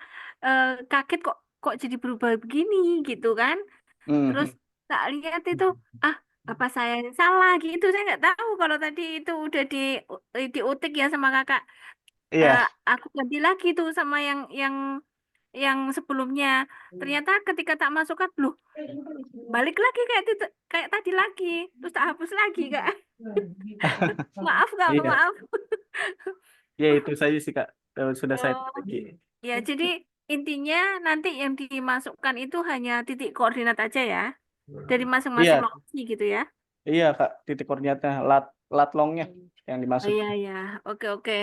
kaget kok kok jadi berubah begini gitu kan. Terus Hmm. tak lihat itu ah apa saya yang salah gitu. Saya nggak tahu kalau tadi itu udah diutik ya sama Kakak. Eh, Iya, aku ganti lagi tuh sama yang sebelumnya. Ternyata ketika tak masukkan loh balik lagi kayak tadi lagi. Terus tak hapus lagi Kak. Maaf Kak, iya, maaf. ya itu saja sih Kak. Sudah saya Oh. perbaiki. Ya, jadi intinya nanti yang dimasukkan itu hanya titik koordinat aja ya, dari masing-masing Iya, lokasi gitu ya. iya Kak. Titik koordinatnya, lat longnya yang Oh iya, dimasukin. iya. Oke, oke.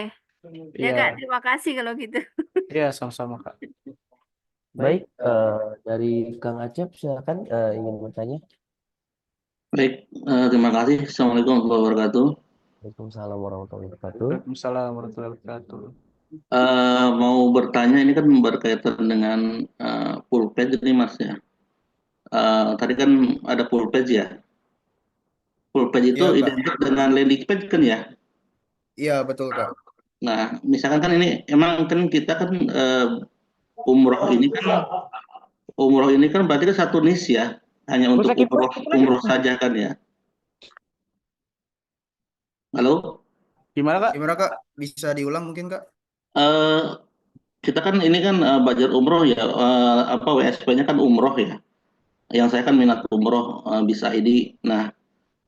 Ya, Kak, Iya, terima kasih kalau gitu. iya sama-sama Kak. Baik, dari Kang Acep silakan ingin bertanya. Baik, terima kasih. Assalamualaikum warahmatullahi wabarakatuh. Waalaikumsalam warahmatullahi wabarakatuh. Waalaikumsalam warahmatullahi wabarakatuh. Mau bertanya ini kan berkaitan dengan full page ini Mas ya. Tadi kan ada full page ya. Full page itu Iya, Kak. identik dengan landing page kan ya. Iya, betul, Kak. Nah, misalkan kan ini emang kan kita kan umroh ini kan berarti kan satu niche ya, hanya untuk umroh saja kan ya. Halo? Gimana Kak? Gimana, Kak? Bisa diulang mungkin, Kak? Eh kita kan ini kan budget umroh ya, WSP-nya kan umroh ya. Yang saya kan minat umroh bisa ini. Nah,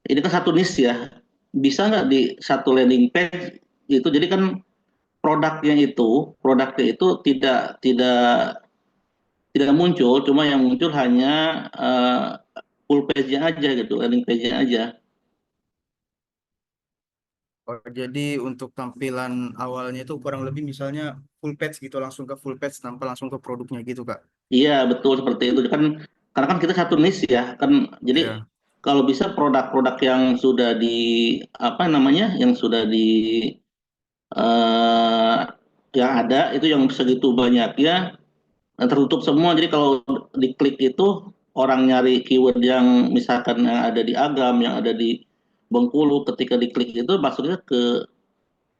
ini kan satu niche ya. Bisa nggak di satu landing page itu jadi kan produknya itu tidak muncul, cuma yang muncul hanya full page-nya aja gitu, landing page-nya aja. Oh, jadi untuk tampilan awalnya itu kurang lebih misalnya full page gitu, langsung ke full page tanpa langsung ke produknya gitu, Kak. Iya, betul seperti itu kan, karena kan kita satu niche ya kan, jadi Iya. kalau bisa produk-produk yang sudah di apa namanya, yang sudah di eh, yang ada itu yang segitu banyak ya tertutup semua. Jadi kalau diklik itu orang nyari keyword yang misalkan yang ada di Agam, yang ada di Bengkulu, ketika diklik itu maksudnya ke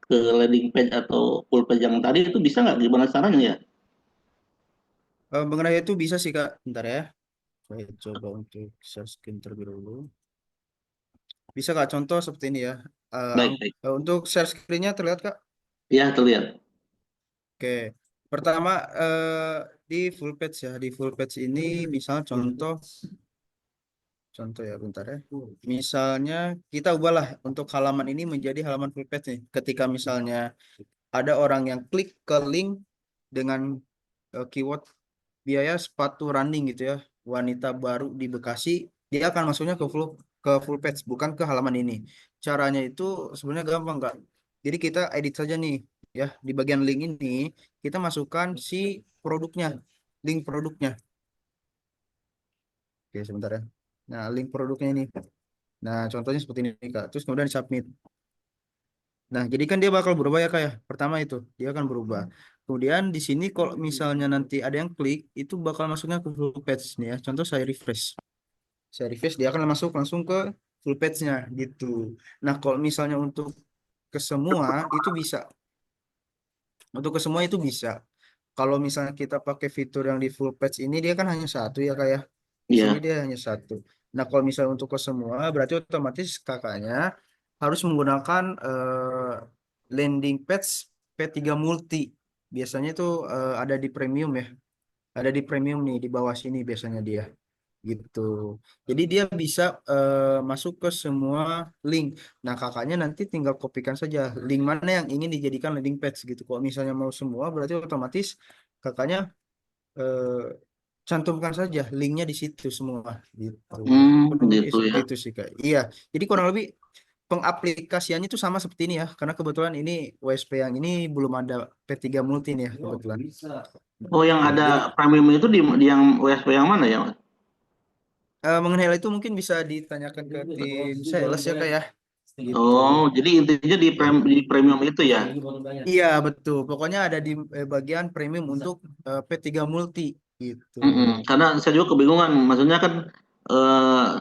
landing page atau full page yang tadi itu bisa nggak, gimana caranya ya? Mengenai itu bisa sih, Kak. Bentar ya. Saya coba untuk share screen terlebih dahulu. Bisa, Kak, contoh seperti ini ya. Baik. Untuk share screen-nya terlihat, Kak? Iya, terlihat. Oke. Pertama, di full page ya. Di full page ini misal contoh ya, bentar ya. Misalnya kita ubahlah untuk halaman ini menjadi halaman full page nih. Ketika misalnya ada orang yang klik ke link dengan keyword biaya sepatu running gitu ya, wanita baru di Bekasi, dia akan masuknya ke full page, bukan ke halaman ini. Caranya itu sebenarnya gampang, Kak. Jadi kita edit saja nih ya, di bagian link ini kita masukkan si produknya, link produknya. Oke, sebentar ya. Nah, link produknya ini. Nah, contohnya seperti ini, Kak. Terus kemudian di submit. Nah, jadi kan dia bakal berubah ya, Kak ya. Pertama itu, dia akan berubah. Kemudian di sini kalau misalnya nanti ada yang klik, itu bakal masuknya ke full page nih ya. Contoh saya refresh. Saya refresh, dia akan masuk langsung ke full page-nya gitu. Nah, kalau misalnya untuk ke semua, itu bisa. Untuk ke semua itu bisa. Kalau misalnya kita pakai fitur yang di full page ini, dia kan hanya satu ya, Kak ya. Di Iya. sini dia hanya satu. Nah, kalau misalnya untuk ke semua, berarti otomatis kakaknya harus menggunakan landing page P3 Multi. Biasanya itu ada di premium ya. Ada di premium nih, di bawah sini biasanya dia. Gitu. Jadi dia bisa masuk ke semua link. Nah, kakaknya nanti tinggal kopikan saja link mana yang ingin dijadikan landing page gitu. Kalau misalnya mau semua, berarti otomatis kakaknya eh, cantumkan saja linknya di situ semua gitu. Kurang lebih Gitu seperti ya. itu sih, Kak. Iya, jadi kurang lebih pengaplikasiannya itu sama seperti ini ya, karena kebetulan ini WSP yang ini belum ada P3 Multi nih ya kebetulan. Oh, yang Oke, ada jadi premium itu di yang WSP yang mana ya, Mas? mengenai hal itu mungkin bisa ditanyakan ke tim sales ya, Kak ya. Gitu. Oh, jadi intinya Ya. di premium itu ya. Iya, betul. Pokoknya ada di bagian premium untuk P3 Multi gitu. Karena saya juga kebingungan, maksudnya kan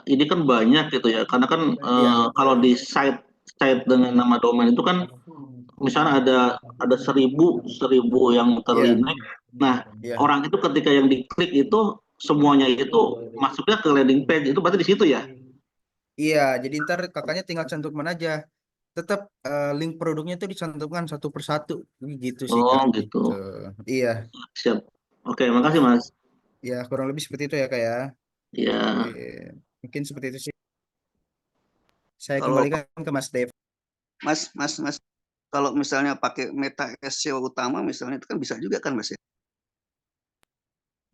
ini kan banyak gitu ya. Karena kan Iya, kalau di site dengan nama domain itu kan misalnya ada 1.000 yang iya, terlinek. Nah, iya. orang itu ketika yang diklik itu semuanya itu masuknya ke landing page, itu berarti di situ ya. Iya, jadi ntar kakaknya tinggal cantumkan aja. Tetap link produknya itu dicantumkan satu persatu gitu sih, Oh, Kak, gitu. gitu. Iya, Siap. Oke, makasih Mas. ya kurang lebih seperti itu ya, Kak ya. Oke, Ya, mungkin seperti itu sih. Saya Kalau kembalikan ke Mas Dev. Mas, kalau misalnya pakai Meta SEO utama misalnya itu kan bisa juga kan Mas ya?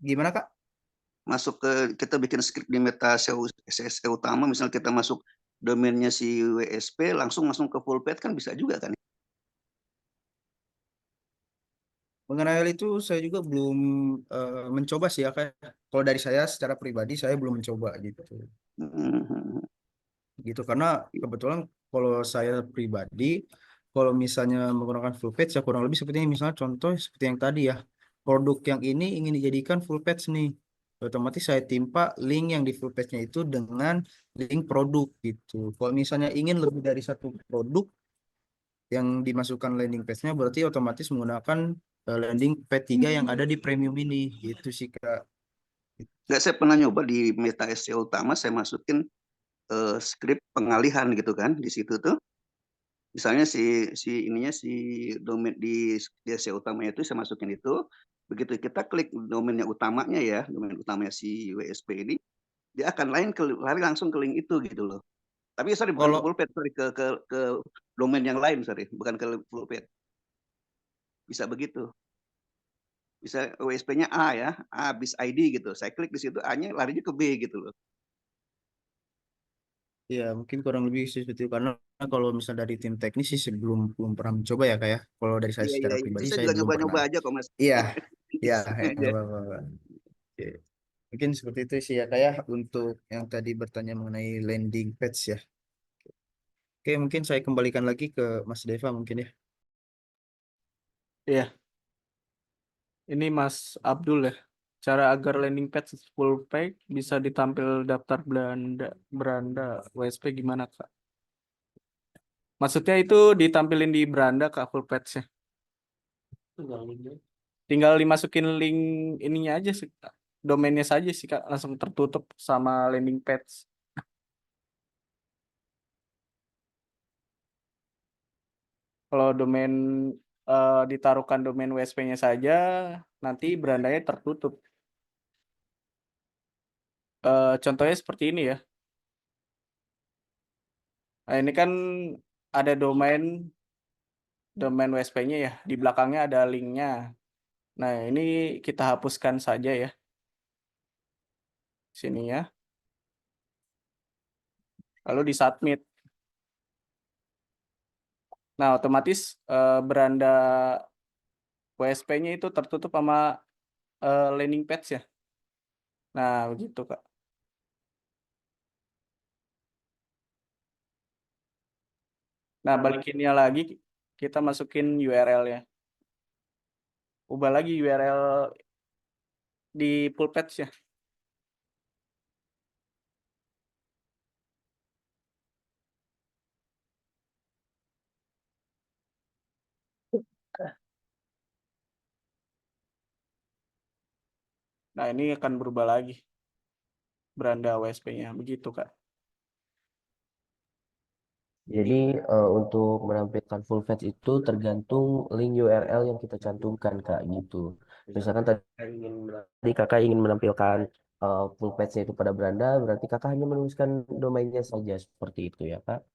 Gimana, Kak? Masuk ke kita bikin script di Meta SEO utama, misalnya kita masuk domainnya si WSP langsung ke full page kan bisa juga kan? Mengenai hal itu saya juga belum mencoba sih ya, Kak. Kalau dari saya secara pribadi saya belum mencoba gitu. Hmm. gitu. Karena kebetulan kalau saya pribadi, kalau misalnya menggunakan full page ya kurang lebih seperti ini. Misalnya contoh seperti yang tadi ya, produk yang ini ingin dijadikan full page nih, otomatis saya timpa link yang di full page-nya itu dengan link produk gitu. Kalau misalnya ingin lebih dari satu produk yang dimasukkan landing page-nya, berarti otomatis menggunakan landing page 3 yang ada di premium ini gitu sih Kak. Nggak, saya pernah nyoba di Meta SEO utama, saya masukin skrip pengalihan gitu kan di situ tuh. Misalnya si ininya si domain di SEO utamanya itu saya masukin itu. Begitu kita klik domainnya utamanya ya, domain utamanya si WSP ini, dia akan lari langsung ke link itu gitu loh. Tapi sorry, bukan ke Kalau full page, sorry, ke domain yang lain, sorry, bukan ke full page. Bisa begitu. Bisa WSP-nya A ya, A bis ID gitu. Saya klik di situ, A-nya larinya ke B gitu loh. ya mungkin kurang lebih sih seperti itu. Karena kalau misalnya dari tim teknis sih belum belum pernah mencoba ya Kak ya. Kalau dari saya Iya, iya, secara iya. pribadi Saya saya juga belum pernah. nyoba-nyoba aja kok, Mas. Iya, iya, Iseng nggak aja. apa-apa, Pak. Oke. Mungkin seperti itu sih ya Kak ya untuk yang tadi bertanya mengenai landing page ya. Oke, mungkin saya kembalikan lagi ke Mas Deva mungkin ya. Iya, ini Mas Abdul ya. Cara agar landing page full page bisa ditampil daftar beranda WSP gimana Kak? Maksudnya itu ditampilin di beranda Kak full page-nya. Tinggal dimasukin link ininya aja sih Kak. Domainnya saja sih Kak, langsung tertutup sama landing page. Kalau domain ditaruhkan domain WSP-nya saja, nanti berandanya tertutup. Contohnya seperti ini ya. Nah, ini kan ada domain WSP-nya ya. Di belakangnya ada linknya. Nah, ini kita hapuskan saja ya. Sini ya. Lalu di submit. Nah, otomatis beranda WSP-nya itu tertutup sama landing page ya. Nah, begitu Kak. Nah, balikinnya lagi kita masukin URL-nya. Ubah lagi URL di full page ya. Nah, ini akan berubah lagi beranda WSP-nya. Begitu, Kak. Jadi untuk menampilkan full page itu tergantung link URL yang kita cantumkan Kak gitu. Misalkan tadi Kakak ingin menampilkan full page-nya itu pada beranda, berarti Kakak hanya menuliskan domainnya saja seperti itu ya Kak.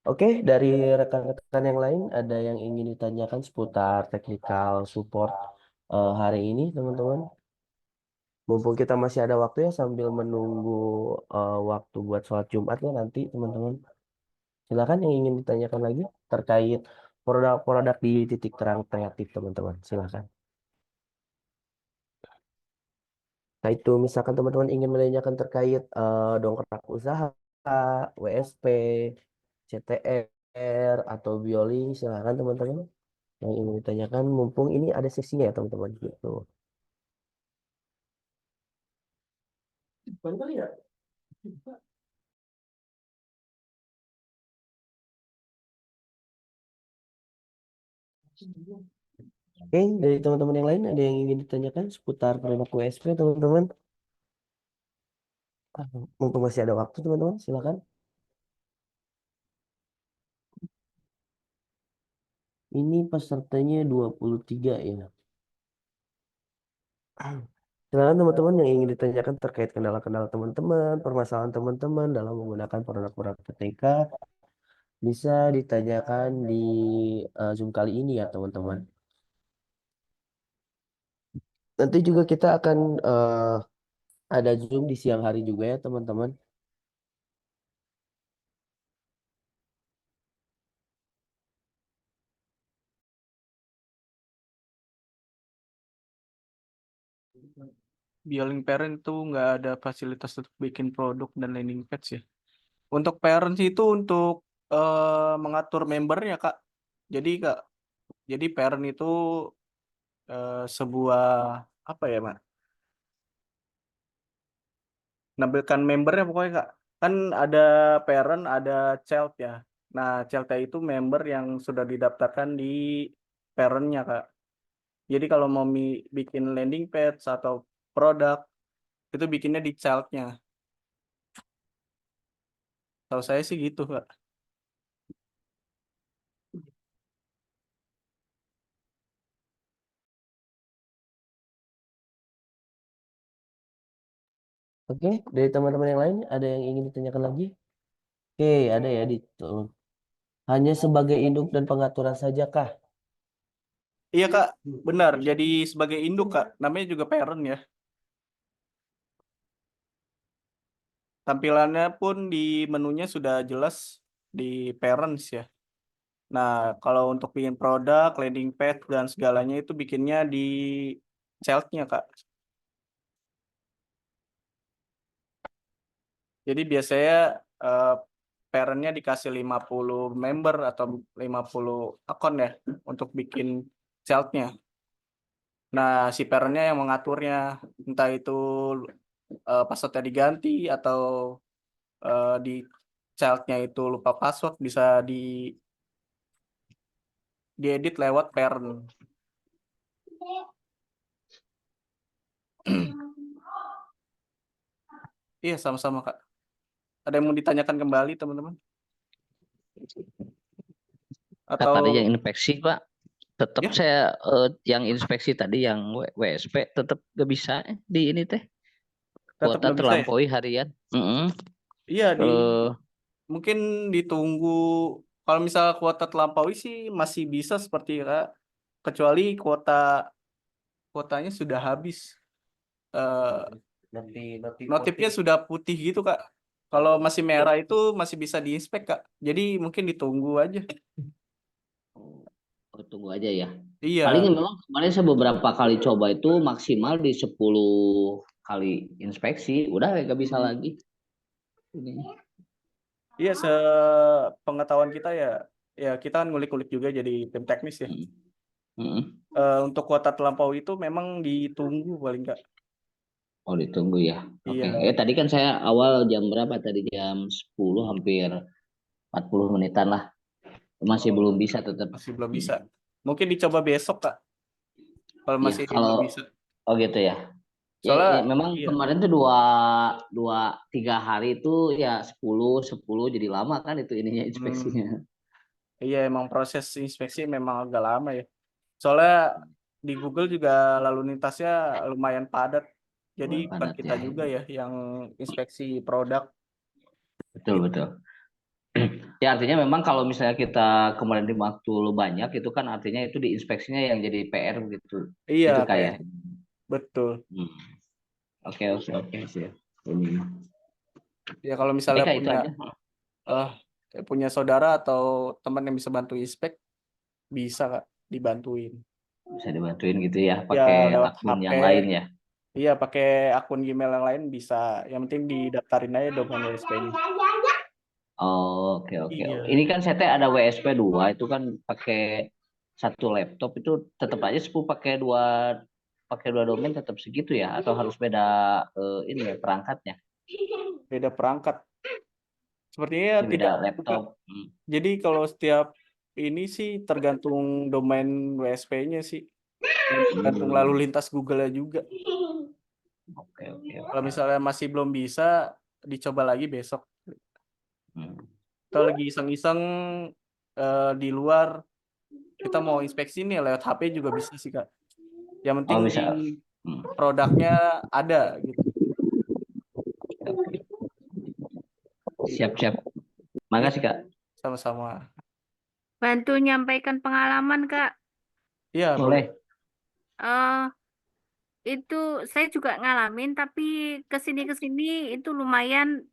Oke, dari rekan-rekan yang lain ada yang ingin ditanyakan seputar technical support hari ini teman-teman. Mumpung kita masih ada waktu ya sambil menunggu waktu buat sholat Jumat ya nanti teman-teman. Silakan yang ingin ditanyakan lagi terkait produk-produk di titik terang kreatif teman-teman. Silakan. Nah itu misalkan teman-teman ingin menanyakan terkait dongkrak usaha, WSP, CTR atau Biolink, silakan teman-teman yang ingin ditanyakan. Mumpung ini ada sesinya ya teman-teman gitu. Oke, dari teman-teman yang lain ada yang ingin ditanyakan seputar produk WSP teman-teman? Mumpung masih ada waktu teman-teman, silakan. Ini pesertanya 23 ya. Silakan teman-teman yang ingin ditanyakan terkait kendala-kendala teman-teman, permasalahan teman-teman dalam menggunakan produk-produk PTK, bisa ditanyakan di Zoom kali ini ya teman-teman. Nanti juga kita akan ada Zoom di siang hari juga ya teman-teman. Bioling Parent tuh nggak ada fasilitas untuk bikin produk dan landing page ya. Untuk parents itu untuk mengatur membernya, Kak. Jadi parent itu sebuah apa ya, Mas? Menampilkan membernya pokoknya, Kak. Kan ada parent, ada child ya. Nah, child itu member yang sudah didaftarkan di parentnya, Kak. Jadi kalau mau bikin landing page atau produk itu bikinnya di child-nya. Tahu saya sih gitu, Kak. Oke, dari teman-teman yang lain ada yang ingin ditanyakan lagi? Oke, ada ya di hanya sebagai induk dan pengaturan saja kah? Iya, Kak, benar. Jadi sebagai induk, Kak, namanya juga parent ya. Tampilannya pun di menunya sudah jelas di parents ya. Nah, kalau untuk bikin produk, landing page dan segalanya itu bikinnya di child-nya, Kak. Jadi biasanya parent-nya dikasih 50 member atau 50 akun ya untuk bikin child-nya. Nah, si parent-nya yang mengaturnya, entah itu password-nya diganti atau di child-nya itu lupa password, bisa diedit lewat parent. Iya, sama-sama, Kak. Ada yang mau ditanyakan kembali, teman-teman? Kak, Atau tadi yang inspeksi Pak, tetap ya, saya yang inspeksi tadi yang WSP tetap gak bisa di ini teh tetap kuota nggak bisa ya? terlampaui harian. Iya, Eh, mungkin ditunggu. Kalau misalnya kuota terlampaui sih masih bisa seperti Kak, kecuali kuotanya sudah habis. Eh, Notifnya sudah putih gitu, Kak. Kalau masih merah itu masih bisa diinspek, Kak. Jadi mungkin ditunggu aja. tunggu aja ya. Iya. Paling memang kemarin saya beberapa kali coba itu maksimal di 10 kali inspeksi, udah gak bisa lagi. Ini. Iya, sepengetahuan kita ya kita kan ngulik-ngulik juga jadi tim teknis ya. Untuk kuota terlampau itu memang ditunggu paling nggak. Oh, ditunggu ya. Oke. Iya. Tadi kan saya awal jam berapa tadi? Jam 10 hampir 40 menitan lah. Masih belum bisa tetap. Masih belum bisa. Mungkin dicoba besok, Kak. Kalau Iya, masih kalau belum bisa. oh gitu ya. Soalnya Memang iya. kemarin tuh dua tiga hari itu ya 10 jadi lama kan itu ininya inspeksinya. Iya, emang proses inspeksi memang agak lama ya. Soalnya di Google juga lalu lintasnya lumayan padat. Jadi bukan Padat kita ya. juga ya yang inspeksi produk. Betul betul. Ya artinya memang kalau misalnya kita kemarin di waktu banyak itu kan artinya itu diinspeksinya yang jadi PR gitu. Iya, Itu kayak. betul. Oke sih. Ini. Ya kalau misalnya Kayak itu aja. punya saudara atau teman yang bisa bantu inspek, bisa, Kak, dibantuin. Bisa dibantuin gitu ya, Ya pakai lewat akun HP. yang lain ya. Iya, pakai akun Gmail yang lain bisa. Yang penting didaftarin aja domain WSP-nya. Oke. Iya. Ini kan saya ada WSP 2 itu kan pakai satu laptop itu tetap aja 10 pakai dua domain tetap segitu ya atau harus beda ini ya perangkatnya. Beda perangkat. Sepertinya Beda tidak, laptop. Jadi kalau setiap ini sih tergantung domain WSP-nya sih. Tergantung lalu lintas Google-nya juga. Oke. Kalau misalnya masih belum bisa, dicoba lagi besok. Kalau lagi iseng-iseng di luar, kita mau inspeksi nih lewat HP juga bisa sih, Kak. Yang penting bisa. Produknya ada gitu. Siap. Makasih, Kak. Sama-sama. Bantu nyampaikan pengalaman, Kak. Iya, boleh. Itu saya juga ngalamin, tapi kesini itu lumayan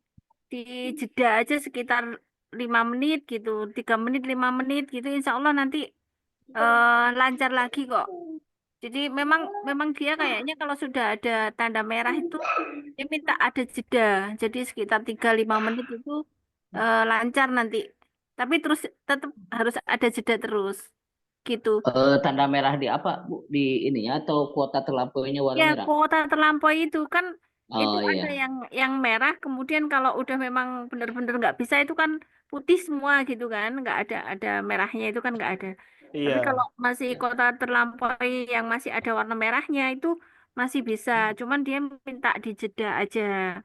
di jeda aja sekitar 5 menit gitu, 3 menit, 5 menit gitu. Insya Allah nanti lancar lagi kok. Jadi memang dia kayaknya kalau sudah ada tanda merah itu dia minta ada jeda. Jadi sekitar 3-5 menit itu lancar nanti. Tapi terus tetap harus ada jeda terus gitu. Tanda merah di apa, Bu? Di ininya atau kuota terlampauinya warna Ya, merah? kuota terlampaui itu kan itu Oh ada iya. yang merah, kemudian kalau udah memang benar-benar nggak bisa itu kan putih semua gitu kan, nggak ada merahnya itu kan nggak ada. Tapi Iya. kalau masih kuota terlampaui yang masih ada warna merahnya itu masih bisa, cuman dia minta dijeda aja.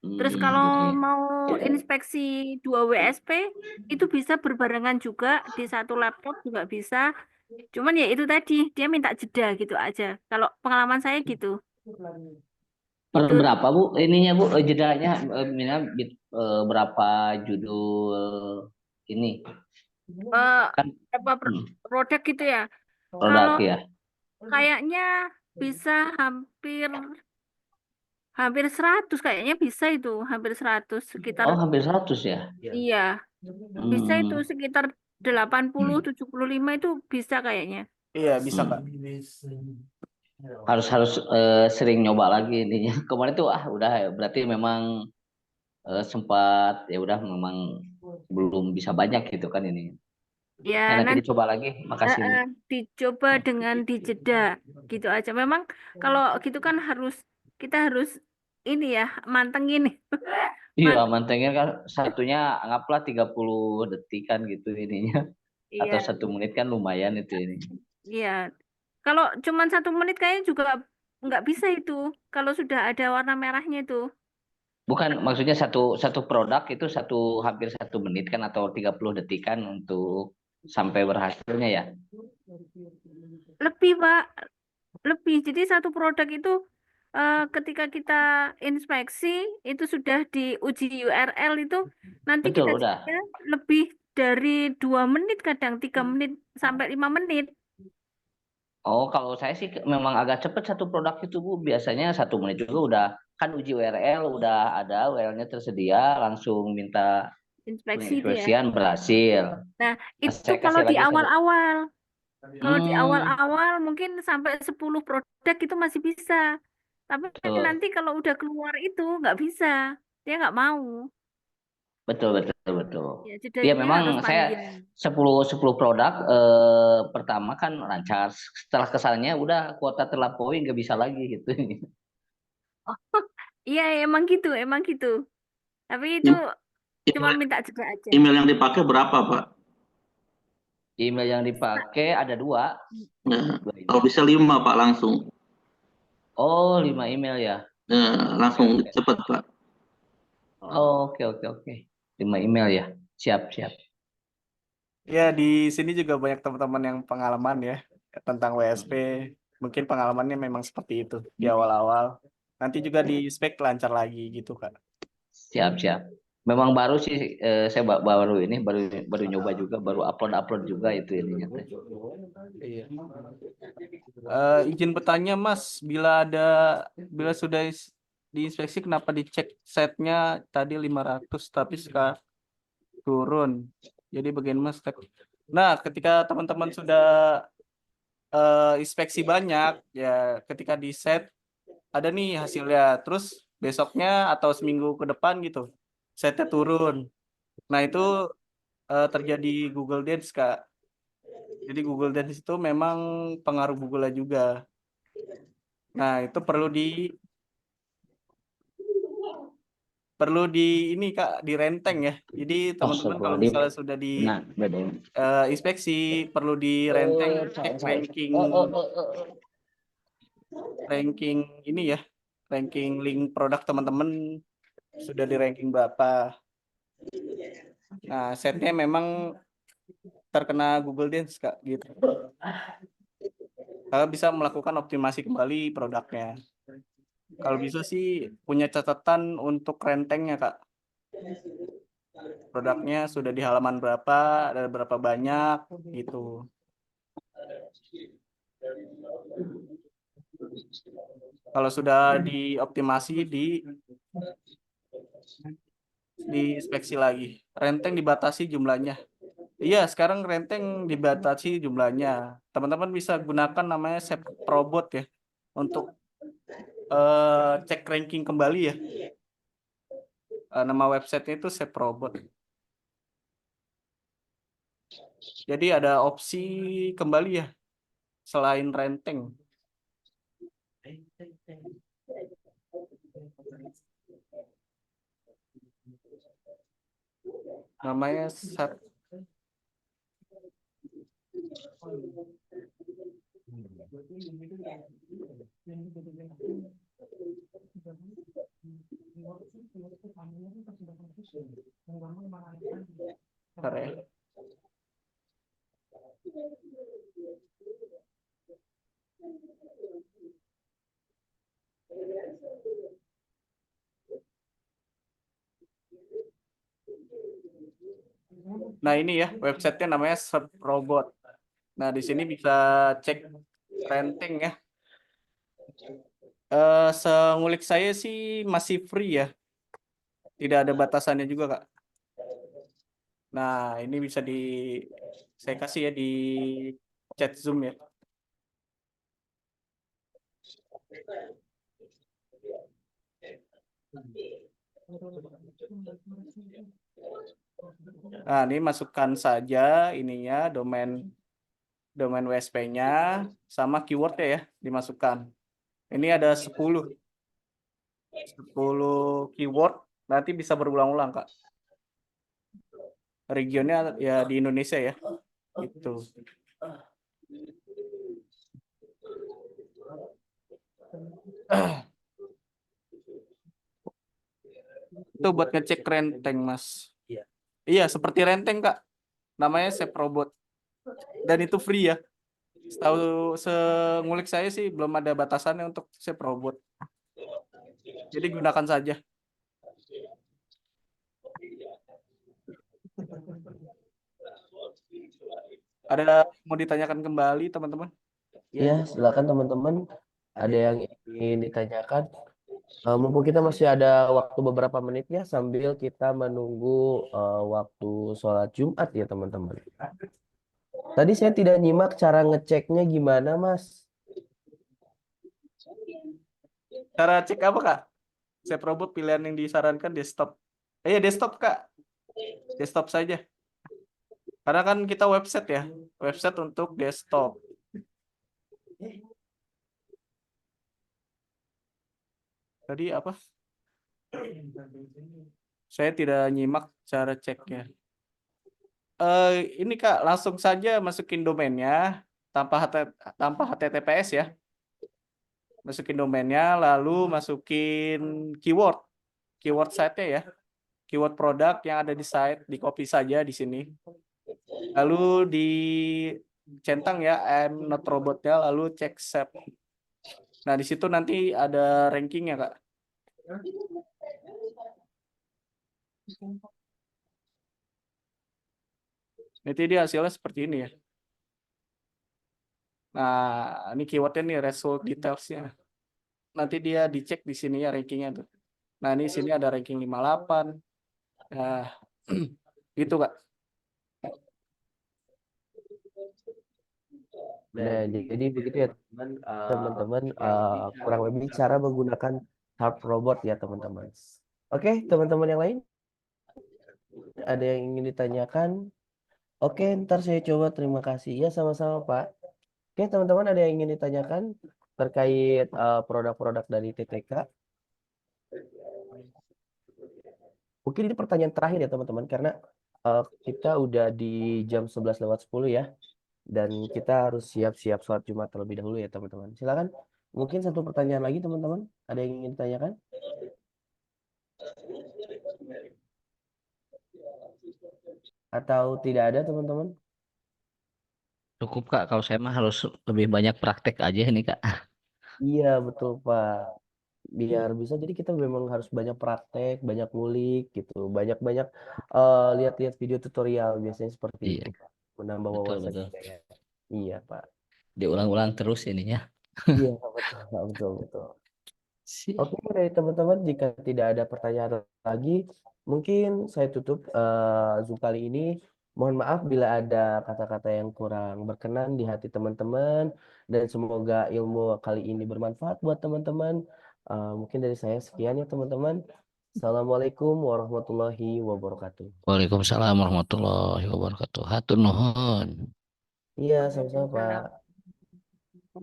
Terus kalau Gitu ya. mau inspeksi 2 WSP itu bisa berbarengan juga di satu laptop juga bisa. Cuman ya itu tadi dia minta jeda gitu aja. Kalau pengalaman saya gitu. Per Itu berapa Bu ininya Bu, jedanya, berapa judul ini eh, kan? apa produk gitu ya. Kalau Produk ya. kayaknya bisa hampir hampir 100 kayaknya bisa itu, hampir 100 sekitar Oh hampir 100 ya. iya, bisa itu Hmm. sekitar 80 75 itu bisa kayaknya. Iya, bisa, Kak. Harus harus sering nyoba lagi ininya. Kemarin tuh udah berarti memang sempat ya udah memang belum bisa banyak gitu kan ini. Ya, Ya nanti nanti dicoba lagi. Makasih Bu. dicoba dengan dijeda gitu aja. Memang kalau gitu kan kita harus ini ya mantengin. Iya, Man- mantengnya kan satunya anggaplah 30 detik kan gitu ininya. Atau Iya, 1 menit kan lumayan itu ini. iya. Kalau cuman 1 menit kayaknya juga nggak bisa itu. Kalau sudah ada warna merahnya itu Bukan, maksudnya satu satu produk itu hampir 1 menit kan atau 30 detik kan untuk sampai berhasilnya ya. lebih Pak, lebih. Jadi satu produk itu ketika kita inspeksi itu sudah diuji URL itu nanti Betul, kita udah. jeda lebih dari 2 menit, kadang 3 menit sampai 5 menit. Oh, kalau saya sih memang agak cepet satu produk itu Bu. Biasanya 1 menit juga udah, kan uji URL udah ada, URL-nya tersedia, langsung minta Inspeksi itu ya. penginspeksian berhasil. Nah, Nah, itu saya kalau kasih di lagi satu. awal-awal. Kalau di Hmm, awal-awal mungkin sampai 10 produk itu masih bisa. Tapi betul. nanti kalau udah keluar itu nggak bisa. Dia nggak mau. Betul, betul, betul. Ya, Ya jedanya memang harus saya panjang. 10 produk pertama kan lancar. Setelah kesannya udah kuota terlampaui nggak bisa lagi gitu. Oh, iya emang gitu, emang gitu. Tapi itu cuma Email, minta jeda aja. email yang dipakai berapa, Pak? Email yang dipakai ada dua. Nah, Dua kalau email. bisa 5, Pak, langsung. Oh, 5 email ya. Nah, Oke, langsung oke. cepat, Pak. Oh, oke, oke, oke. 5 email ya. Siap, siap. Ya, di sini juga banyak teman-teman yang pengalaman ya tentang WSP. Mungkin pengalamannya memang seperti itu di awal-awal. Nanti juga di spek lancar lagi gitu, Kak. Siap, siap. Memang baru sih saya baru ini baru nyoba juga, baru upload juga itu ininya teh. Iya. Izin bertanya, Mas, bila sudah diinspeksi kenapa dicek setnya tadi 500 tapi sekarang turun. Jadi bagian Mas. Nah, ketika teman-teman sudah inspeksi banyak, ya ketika di set ada nih hasilnya. Terus besoknya atau seminggu ke depan gitu, setnya turun. Nah, itu terjadi Google Dance, Kak. Jadi Google Dance itu memang pengaruh Google juga. Nah, itu perlu di ini Kak, di renteng ya. Jadi teman-teman kalau misalnya sudah di Nah, beda. inspeksi perlu di renteng cek ranking ini ya, ranking link produk teman-teman sudah di ranking berapa. Nah, setnya memang terkena Google Dance Kak gitu. Kakak bisa melakukan optimasi kembali produknya. Kalau bisa sih punya catatan untuk rentengnya Kak. Produknya sudah di halaman berapa, ada berapa banyak gitu. Kalau sudah dioptimasi diinspeksi lagi. Renteng dibatasi jumlahnya. Iya, sekarang renteng dibatasi jumlahnya. Teman-teman bisa gunakan namanya SEProbot ya untuk cek ranking kembali ya. Nama websitenya itu SEProbot. Jadi ada opsi kembali ya selain renteng. Namanya set. Bentar ya. Nah ini ya websitenya namanya Serp Robot. Nah di sini bisa cek renting ya. Sengulik saya sih masih free ya. Tidak ada batasannya juga Kak. Nah ini bisa saya kasih ya di chat Zoom ya. Nah ini masukkan saja ininya domain WSP-nya sama keywordnya ya dimasukkan. Ini ada 10 keyword, nanti bisa berulang-ulang Kak. Regionnya ya di Indonesia ya. Itu. Itu buat ngecek renteng Mas. Iya seperti renteng Kak. Namanya Sep Robot. Dan itu free ya. Setahu sengulik saya sih belum ada batasannya untuk Sep Robot. Jadi gunakan saja. Ada mau ditanyakan kembali teman-teman? Ya, silakan teman-teman. Ada yang ingin ditanyakan? Mumpung kita masih ada waktu beberapa menit ya, sambil kita menunggu waktu sholat Jumat ya teman-teman. Tadi saya tidak nyimak cara ngeceknya gimana, Mas? Cara cek apa Kak? Sep Robot pilihan yang disarankan desktop. Desktop Kak. Desktop saja. Karena kan kita website ya. Website untuk desktop. Tadi apa? Saya tidak nyimak cara ceknya. Ini Kak, langsung saja masukin domainnya tanpa HTTPS ya. Masukin domainnya, lalu masukin keyword site-nya ya. Keyword produk yang ada di site, di copy saja di sini. Lalu dicentang ya, I'm not robotnya, lalu cek SEP. Nah, di situ nanti ada rankingnya Kak. Nanti dia hasilnya seperti ini ya. Nah, ini keywordnya nih, result details-nya. Nanti dia dicek di sini ya rankingnya tuh. Nah, ini sini ada ranking 58. Nah, gitu Kak. Nah, jadi begitu ya teman-teman, kurang lebih cara menggunakan Serp Robot ya teman-teman. Oke, teman-teman yang lain, ada yang ingin ditanyakan? Oke, ntar saya coba. Terima kasih. Ya, sama-sama Pak. Oke, teman-teman, ada yang ingin ditanyakan terkait produk-produk dari TTK? Mungkin ini pertanyaan terakhir ya teman-teman, karena kita udah di jam 11:10 ya. Dan kita harus siap-siap sholat Jumat terlebih dahulu ya teman-teman. Silakan. Mungkin satu pertanyaan lagi teman-teman. Ada yang ingin ditanyakan? Atau tidak ada teman-teman? Cukup Kak, kalau saya mah harus lebih banyak praktek aja ini Kak. Iya betul Pak. Biar bisa, jadi kita memang harus banyak praktek, banyak ngulik gitu. Banyak-banyak lihat-lihat video tutorial biasanya seperti Iya, itu Pak. Menambah betul wawasan betul. kita ya. Iya Pak. Diulang-ulang terus ininya. Iya betul Pak. Betul betul. Siap. Oke, dari teman-teman, jika tidak ada pertanyaan lagi, mungkin saya tutup Zoom kali ini. Mohon maaf bila ada kata-kata yang kurang berkenan di hati teman-teman, dan semoga ilmu kali ini bermanfaat buat teman-teman. Mungkin dari saya sekian ya teman-teman. Assalamualaikum warahmatullahi wabarakatuh. Waalaikumsalam warahmatullahi wabarakatuh. Hatur nuhun. Iya, sama-sama Pak.